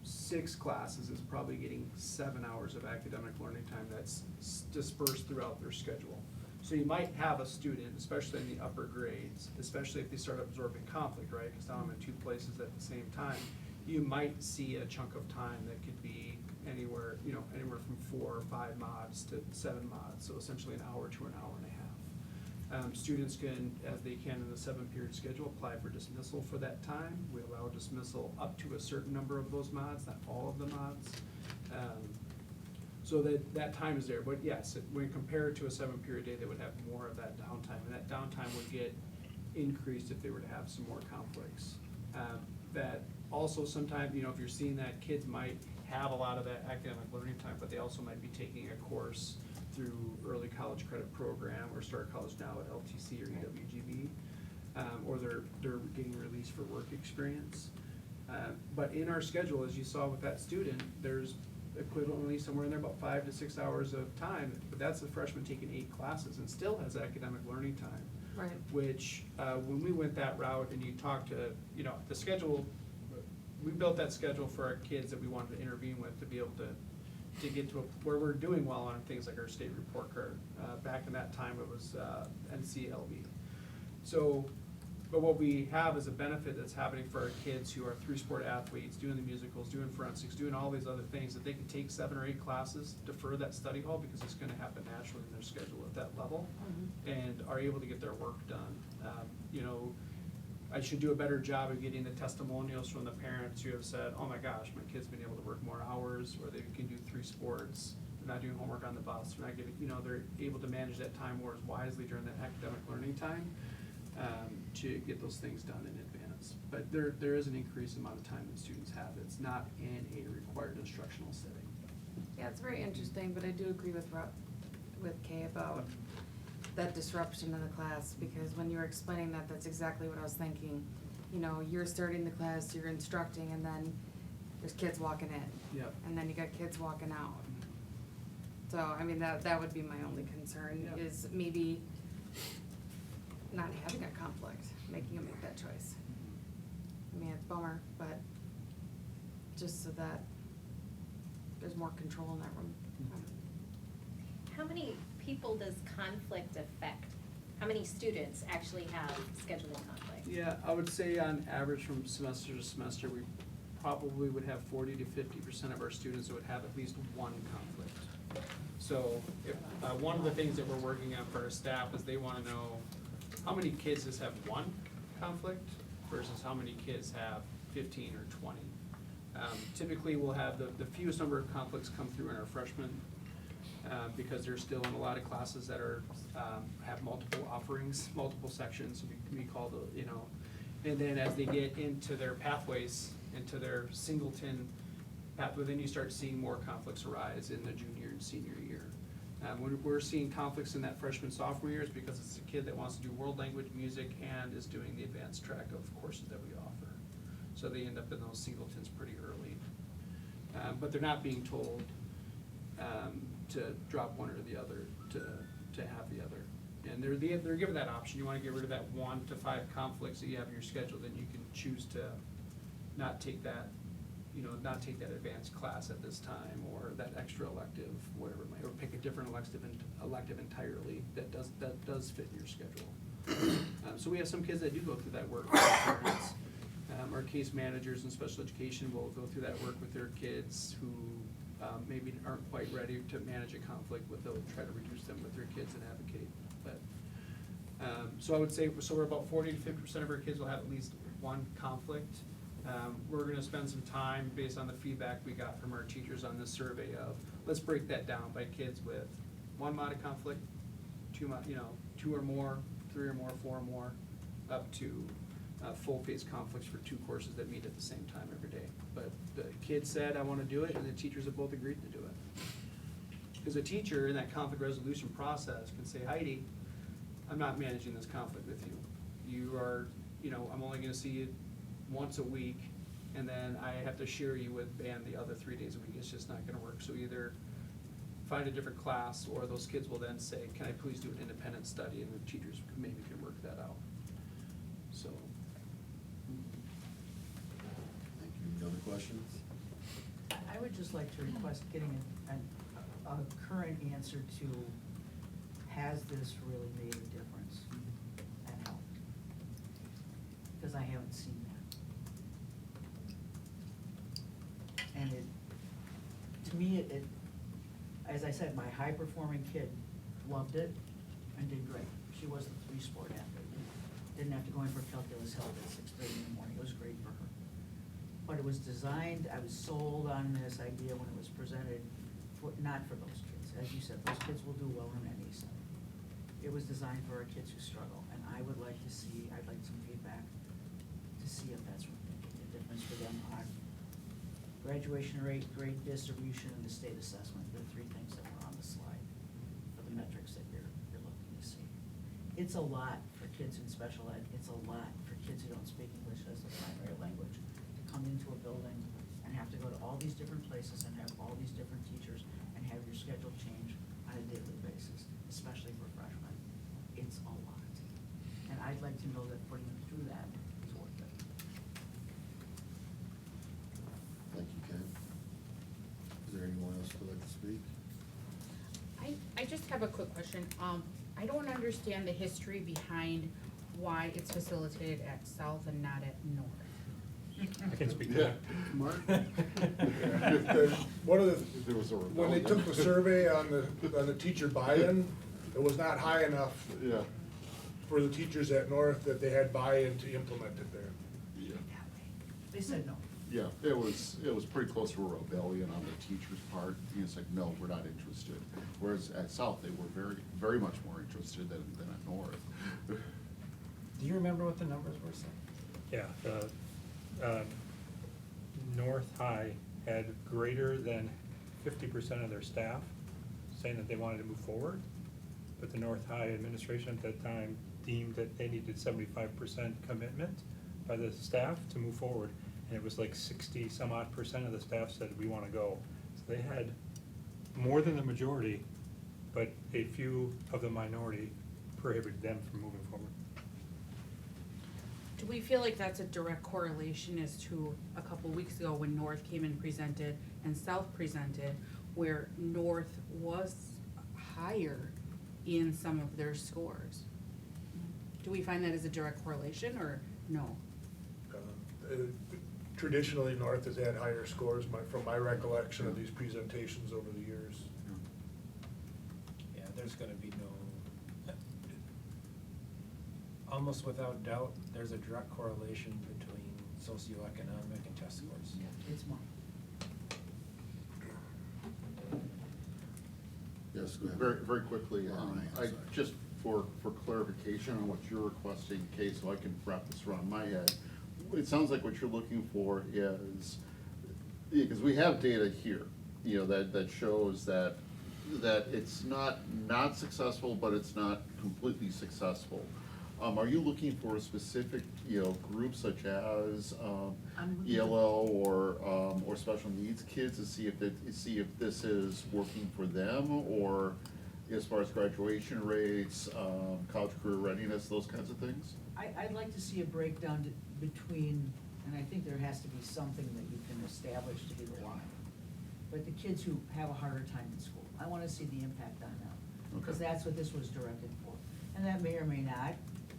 6 classes is probably getting 7 hours of academic learning time that's dispersed throughout their schedule. So you might have a student, especially in the upper grades, especially if they start absorbing conflict, right? Because now I'm in 2 places at the same time. You might see a chunk of time that could be anywhere from 4 or 5 mods to 7 mods. So essentially an hour to an hour and a half. Students can, as they can in the 7-period schedule, apply for dismissal for that time. We allow dismissal up to a certain number of those mods, not all of the mods. So that time is there, but yes, when compared to a 7-period day, they would have more of that downtime, and that downtime would get increased if they were to have some more conflicts. That also sometimes, if you're seeing that kids might have a lot of that academic learning time, but they also might be taking a course through Early College Credit Program or Start College Now at LTC or EWGB, or they're getting released for work experience. But in our schedule, as you saw with that student, there's equivalently somewhere in there about 5 to 6 hours of time, but that's a freshman taking 8 classes and still has academic learning time. Right. Which, when we went that route and you talk to, the schedule, we built that schedule for our kids that we wanted to intervene with to be able to get to where we're doing well on things like our state report card. Back in that time, it was NCLB. So, but what we have is a benefit that's happening for our kids who are 3-sport athletes, doing the musicals, doing forensics, doing all these other things, that they can take 7 or 8 classes, defer that study hall because it's gonna happen naturally in their schedule at that level, and are able to get their work done. I should do a better job of getting the testimonials from the parents who have said, oh my gosh, my kid's been able to work more hours, or they can do 3 sports, they're not doing homework on the bus, they're not getting, they're able to manage that time more wisely during that academic learning time, to get those things done in advance. But there is an increased amount of time that students have. It's not in a required instructional setting. Yeah, it's very interesting, but I do agree with Kay about that disruption in the class, because when you were explaining that, that's exactly what I was thinking. You're starting the class, you're instructing, and then there's kids walking in. Yep. And then you got kids walking out. So, I mean, that would be my only concern, Yep. is maybe not having a conflict, making them make that choice. I mean, it's a bummer, but just so that there's more control in that room. How many people does conflict affect? How many students actually have scheduling conflict? Yeah, I would say on average from semester to semester, we probably would have 40 to 50% of our students that would have at least one conflict. So if, one of the things that we're working on for our staff is they want to know how many kids just have one conflict versus how many kids have 15 or 20. Typically, we'll have the fewest number of conflicts come through in our freshmen, because they're still in a lot of classes that are, have multiple offerings, multiple sections, we call and then as they get into their pathways, into their singleton pathway, then you start seeing more conflicts arise in the junior and senior year. When we're seeing conflicts in that freshman, sophomore years, because it's a kid that wants to do world language, music, and is doing the advanced track of courses that we offer. So they end up in those singletons pretty early. But they're not being told, to drop one or the other, to have the other. And they're given that option. You wanna get rid of that 1 to 5 conflicts that you have in your schedule, then you can choose to not take that, not take that advanced class at this time, or that extra elective, whatever it might, or pick a different elective entirely that does fit your schedule. So we have some kids that do go through that work with their parents. Our case managers in special education will go through that work with their kids who maybe aren't quite ready to manage a conflict, but they'll try to reduce them with their kids and advocate. But so I would say, we're about 40 to 50% of our kids will have at least one conflict. We're gonna spend some time based on the feedback we got from our teachers on this survey of, let's break that down by kids with 1 mod conflict, 2 or more, 3 or more, 4 or more, up to full phase conflicts for 2 courses that meet at the same time every day. But the kid said, I wanna do it, and the teachers have both agreed to do it. Because a teacher in that conflict resolution process can say, Heidi, I'm not managing this conflict with you. You are, I'm only gonna see you once a week, and then I have to share you with band the other 3 days a week. It's just not gonna work. So either find a different class, or those kids will then say, can I please do an independent study, and the teachers maybe can work that out. So. Thank you. Any other questions? I would just like to request getting a current answer to, has this really made a difference and helped? Because I haven't seen that. And to me, as I said, my high-performing kid loved it and did great. She was the 3-sport athlete. Didn't have to go in for calculus help at 6:30 in the morning. It was great for her. But it was designed, I was sold on this idea when it was presented, not for those kids. As you said, those kids will do well in any setting. It was designed for our kids who struggle, and I'd like some feedback to see if that's making a difference for them on graduation rate, grade distribution, and the state assessment, the 3 things that were on the slide for the metrics that you're looking to see. It's a lot for kids in special ed. It's a lot for kids who don't speak English as their primary language to come into a building and have to go to all these different places and have all these different teachers and have your schedule change on a daily basis, especially for freshmen. It's a lot. And I'd like to know that putting them through that is worth it. Thank you, Ken. Is there anyone else who would like to speak? I just have a quick question. I don't understand the history behind why it's facilitated at South and not at North. I can speak to that. Mark? One of the, There was a when they rebellion. took the survey on the teacher buy-in, it was not high enough Yeah. for the teachers at North that they had buy-in to implement it there. Yeah. They said no. Yeah, it was pretty close to a rebellion on the teacher's part. It's like, no, we're not interested. Whereas at South, they were very, very much more interested than at North. Do you remember what the numbers were, Sam? Yeah, North High had greater than 50% of their staff saying that they wanted to move forward, but the North High administration at that time deemed that they needed 75% commitment by the staff to move forward, and it was like 60-some-odd% of the staff said, we want to go. So they had more than the majority, but a few of the minority prohibited them from moving forward. Do we feel like that's a direct correlation as to a couple weeks ago when North came and presented and South presented, where North was higher in some of their scores? Do we find that as a direct correlation or no? Traditionally, North has had higher scores, from my recollection of these presentations over the years. Yeah, there's gonna be almost without doubt, there's a direct correlation between socioeconomic and test scores. Yeah, it's more. Yes, go ahead. Very, very quickly, Ryan, I, sorry. just for clarification on what you're requesting, Kay, so I can wrap this around my head. It sounds like what you're looking for is, because we have data here, that shows that it's not successful, but it's not completely successful. Are you looking for a specific, group such as, I'm looking ELL or special needs kids to see if this is working for them, or as far as graduation rates, college career readiness, those kinds of things? I'd like to see a breakdown between, and I think there has to be something that you can establish to be the line. But the kids who have a harder time in school, I wanna see the impact on them. Because Okay. that's what this was directed for. And that may or may not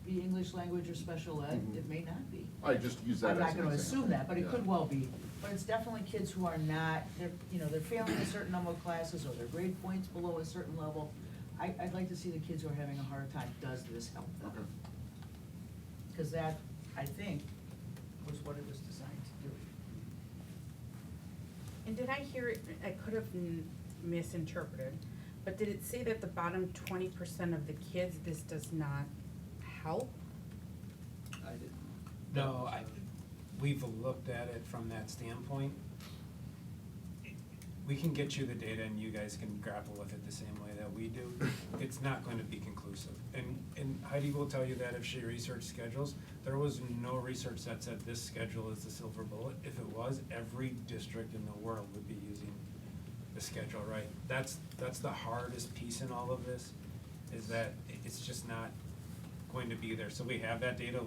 be English language or special ed, Mhm. it may not be. I just use that as an I'm not gonna example. assume that, but it could Yeah. well be. But it's definitely kids who are not, they're failing a certain number of classes, or their grade points below a certain level. I'd like to see the kids who are having a harder time, does this help them? Okay. Because that, I think, was what it was designed to do. And did I hear it, I could have misinterpreted, but did it say that the bottom 20% of the kids, this does not help? I didn't. No, we've looked at it from that standpoint. We can get you the data and you guys can grapple with it the same way that we do. It's not going to be conclusive. And Heidi will tell you that if she researched schedules, there was no research that said this schedule is the silver bullet. If it was, every district in the world would be using the schedule, right? That's the hardest piece in all of this, is that it's just not going to be there. So we have that data,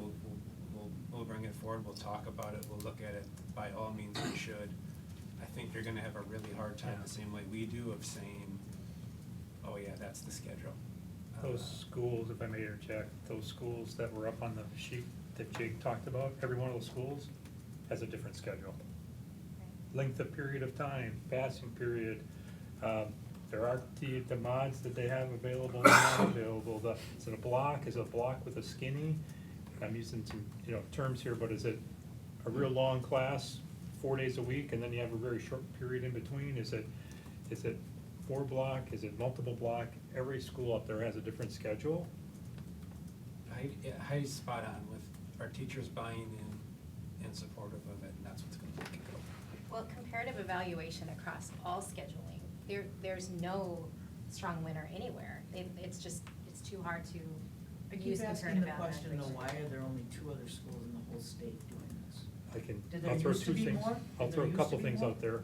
we'll bring it forward, we'll talk about it, we'll look at it. By all means, we should. I think you're gonna have a really hard time, the same way we do, of saying, oh yeah, that's the schedule. Those schools, if I may interject, those schools that were up on the sheet that Jake talked about, every one of those schools has a different schedule. Length of period of time, passing period, there are the mods that they have available, not available, is it a block, is it a block with a skinny? I'm using some, terms here, but is it a real long class, 4 days a week, and then you have a very short period in between? Is it 4 block, is it multiple block? Every school up there has a different schedule. Heidi's spot on with our teachers buying in and supportive of it, and that's what's gonna make it go. Well, comparative evaluation across all scheduling, there's no strong winner anywhere. It's too hard to I keep use asking comparative the question though, evaluation. why are there only 2 other schools in the whole state doing this? Did there I'll throw used to 2 be things, more? I'll Did throw there a used couple to be things more? out there.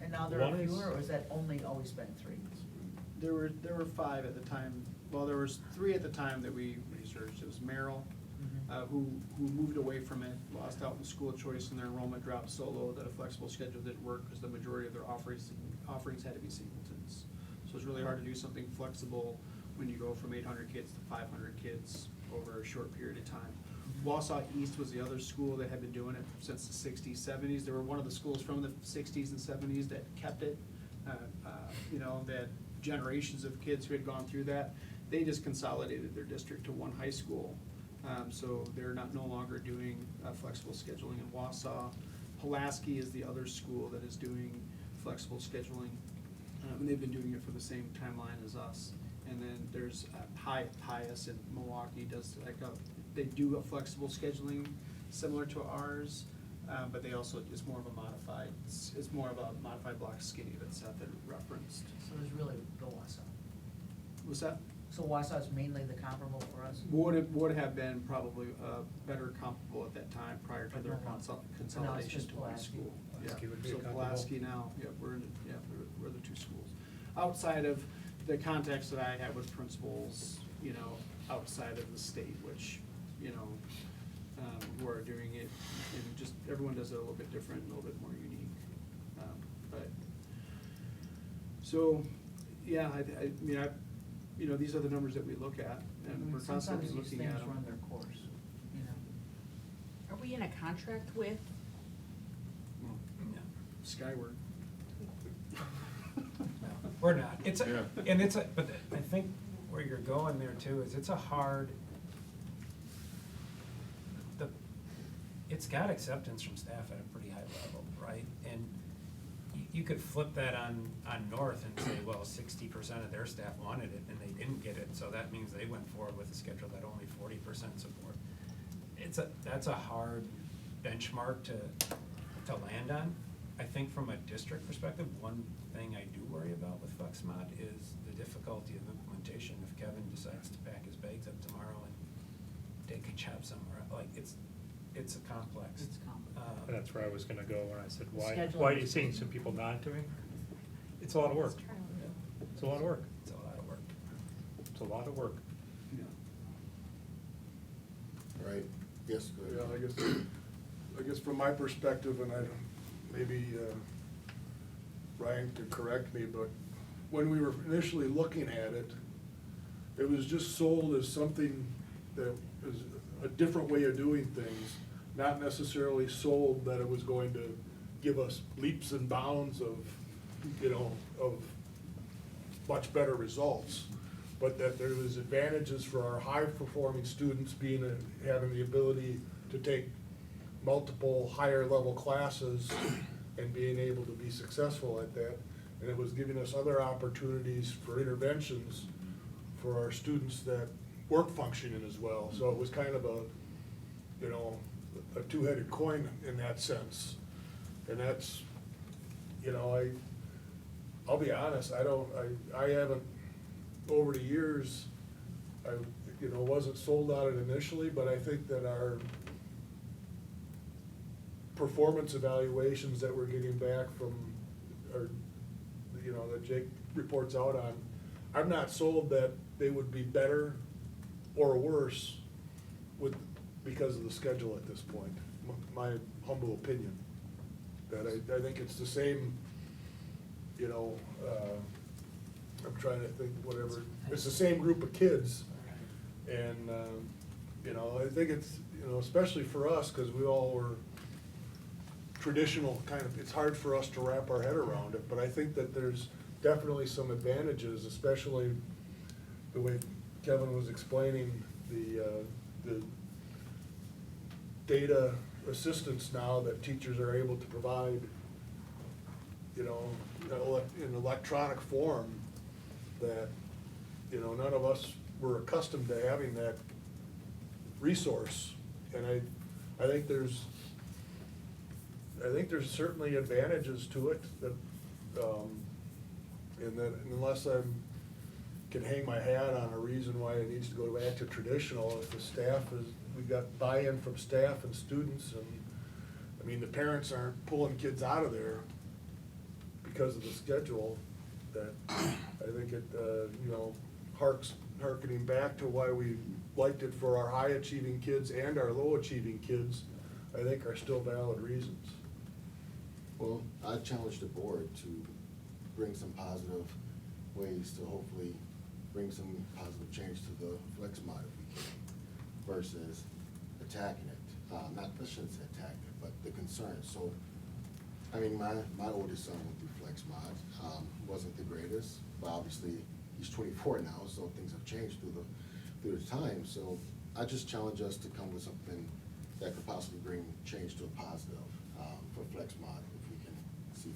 And now there are One is- fewer, or has that only always been 3? There were 5 at the time, well, there was 3 at the time that we researched. It was Merrill, who moved away from it, lost out in school choice, and their enrollment dropped so low that a flexible schedule didn't work, because the majority of their offerings had to be singletons. So it's really hard to do something flexible when you go from 800 kids to 500 kids over a short period of time. Wausau East was the other school that had been doing it since the 60s, 70s. They were one of the schools from the 60s and 70s that kept it. That generations of kids who had gone through that, they just consolidated their district to one high school. So they're no longer doing flexible scheduling in Wausau. Pulaski is the other school that is doing flexible scheduling, and they've been doing it for the same timeline as us. And then there's Pius in Milwaukee does they do a flexible scheduling similar to ours, but they also, it's more of a modified block skinny that Seth had referenced. So there's really the Wausau. Was that? So Wausau is mainly the comparable for us? Would have been probably better comparable at that time prior to their But now consolidation it's to just one Pulaski. school. Pulaski would be So comparable. Pulaski now, we're the 2 schools. Outside of the context that I had with principals, outside of the state, which, who are doing it, and just, everyone does it a little bit different, a little bit more unique. So, yeah, these are the numbers that we look at, and we're constantly Sometimes these looking at things them. run their course, Are we in a contract with? Skyward. We're not, it's, Yeah. but I think where you're going there too is it's a hard, it's got acceptance from staff at a pretty high level, right? And you could flip that on North and say, well, 60% of their staff wanted it and they didn't get it, so that means they went forward with a schedule that only 40% support. That's a hard benchmark to land on. I think from a district perspective, one thing I do worry about with FlexMod is the difficulty of implementation. If Kevin decides to pack his bags up tomorrow and job somewhere, like, it's a complex. It's complex. And that's where I was gonna go when I said, why Scheduling. are you seeing some people not doing? It's a lot of work. It's a lot of work. It's a lot of work. It's a lot of work. Right, yes, go Yeah, ahead. I guess from my perspective, and maybe Ryan could correct me, but when we were initially looking at it, it was just sold as something that is a different way of doing things, not necessarily sold that it was going to give us leaps and bounds of, of much better results, but that there was advantages for our high-performing students having the ability to take multiple higher-level classes and being able to be successful at that. And it was giving us other opportunities for interventions for our students that weren't functioning as well. So it was kind of a two-headed coin in that sense. And that's, I'll be honest, I haven't, over the years, I, wasn't sold on it initially, but I think that our performance evaluations that we're getting back from, that Jake reports out on, I'm not sold that they would be better or worse because of the schedule at this point, my humble opinion. That I think it's the same, I'm trying to think, whatever, it's the same group of kids. And, I think it's, especially for us, because we all were traditional it's hard for us to wrap our head around it, but I think that there's definitely some advantages, especially the way Kevin was explaining the data assistance now that teachers are able to provide, in electronic form, that, none of us were accustomed to having that resource. And I think there's certainly advantages to it that, and that unless can hang my hat on a reason why it needs to go back to traditional, if the staff we've got buy-in from staff and students, and, the parents aren't pulling kids out of there because of the schedule, that I think it, harkening back to why we liked it for our high-achieving kids and our low-achieving kids, I think are still valid reasons. Well, I challenge the board to bring some positive ways to hopefully bring some positive change to the flex mod if we can, versus attacking it. I shouldn't say attacking it, but the concerns. So, my oldest son went through flex mod, wasn't the greatest, but obviously he's 24 now, so things have changed through the time. So I just challenge us to come with something that could possibly bring change to a positive for flex mod if we can see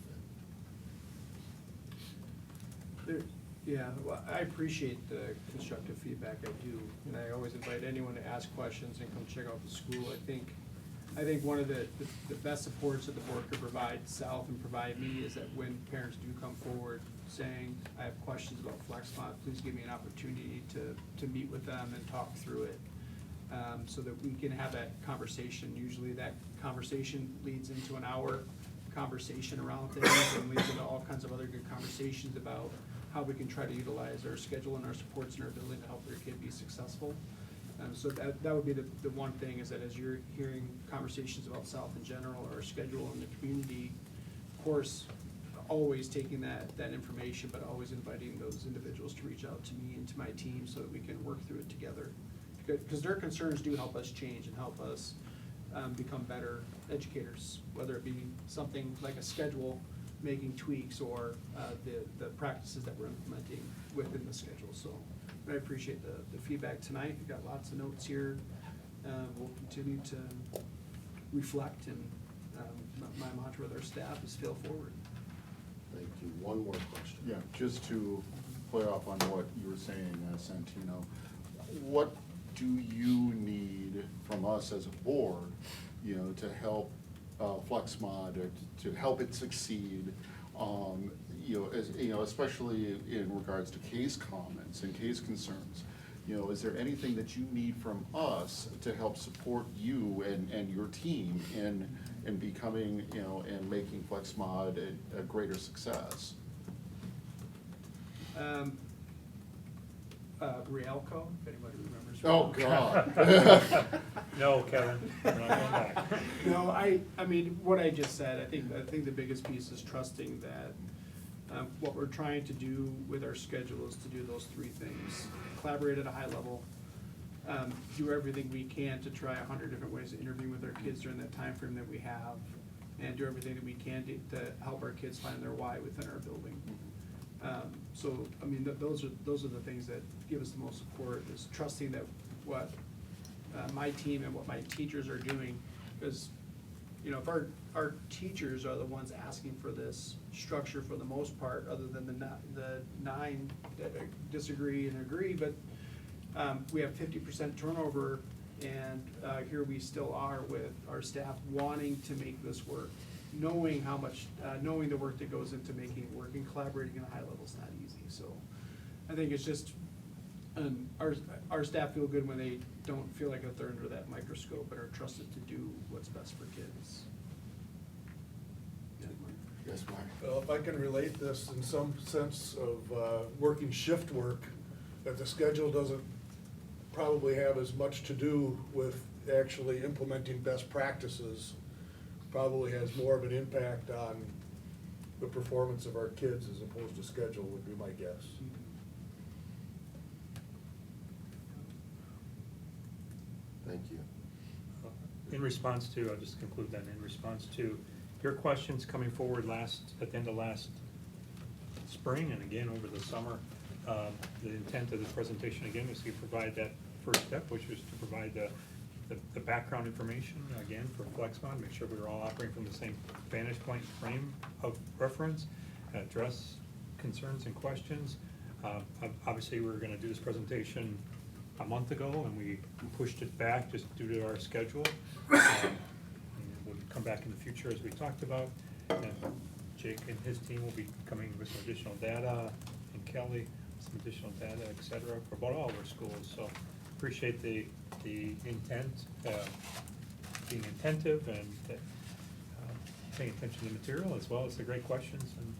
fit. Yeah, well, I appreciate the constructive feedback, I do, and I always invite anyone to ask questions and come check out the school. I think one of the best supports that the board could provide South and provide me is that when parents do come forward saying, I have questions about FlexMod, please give me an opportunity to meet with them and talk through it, so that we can have that conversation. Usually that conversation leads into an hour conversation around things and leads into all kinds of other good conversations about how we can try to utilize our schedule and our supports and our ability to help their kid be successful. So that would be the one thing, is that as you're hearing conversations about South in general, or our schedule in the community, of course, always taking that information, but always inviting those individuals to reach out to me and to my team so that we can work through it together. Because their concerns do help us change and help us become better educators, whether it be something like a schedule, making tweaks, or the practices that we're implementing within the schedule. So I appreciate the feedback tonight. We've got lots of notes here. We'll continue to reflect, and my mantra with our staff is fail forward. Thank you. One more question. Yeah, just to play off on what you were saying, Santino, what do you need from us as a board, to help FlexMod, or to help it succeed, especially in regards to case comments and case concerns? you know, is there anything that you need from us to help support you and your team in becoming, you know, and making FlexMod a greater success? Rialco, if anybody remembers. Oh, Rialco. God. No, Kevin, we're not going back. No, I mean, what I just said, I think the biggest piece is trusting that what we're trying to do with our schedule is to do those three things. Collaborate at a high level, do everything we can to try 100 different ways of interviewing with our kids during that time frame that we have, and do everything that we can to help our kids find their why within our building. So, I mean, those are the things that give us the most support, is trusting that what my team and what my teachers are doing, because, you know, if our teachers are the ones asking for this structure for the most part, other than the 9 that disagree and agree, but we have 50% turnover, and here we still are with our staff wanting to make this work, knowing how much, knowing the work that goes into making it work, and collaborating at a high level is not easy. So I think it's just, our staff feel good when they don't feel like that they're under that microscope, but are trusted to do what's best for kids. Yes, Mark? Well, if I can relate this in some sense of working shift work, that the schedule doesn't probably have as much to do with actually implementing best practices, probably has more of an impact on the performance of our kids as opposed to schedule, would be my guess. Thank you. In response to, I'll just conclude then, in response to your questions coming forward at the end of last spring and again over the summer, the intent of this presentation again was to provide that first step, which was to provide the background information, again, for FlexMod, make sure we were all operating from the same vantage point frame of reference, address concerns and questions. Obviously, we were gonna do this presentation a month ago, and we pushed it back just due to our schedule. And we'll come back in the future, as we talked about, and Jake and his team will be coming with some additional data, and Kelly, some additional data, et cetera, for about all of our schools. So appreciate the intent, being attentive and paying attention to the material, as well as the great questions and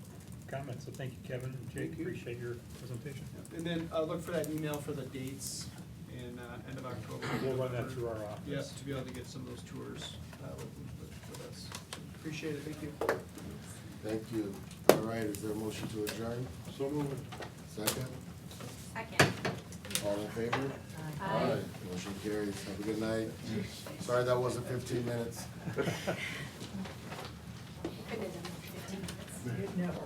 comments. So thank you, Kevin and Jake, Thank you. appreciate your presentation. And then look for that email for the dates in end of October. We'll run that through our office. Yes, to be able to get some of those tours with us. Appreciate it, thank you. Thank you. All right, is there a motion to adjourn? So moving. Second? Second. All in favor? Aye. Motion carries. Have a good night. Sorry that wasn't 15 minutes.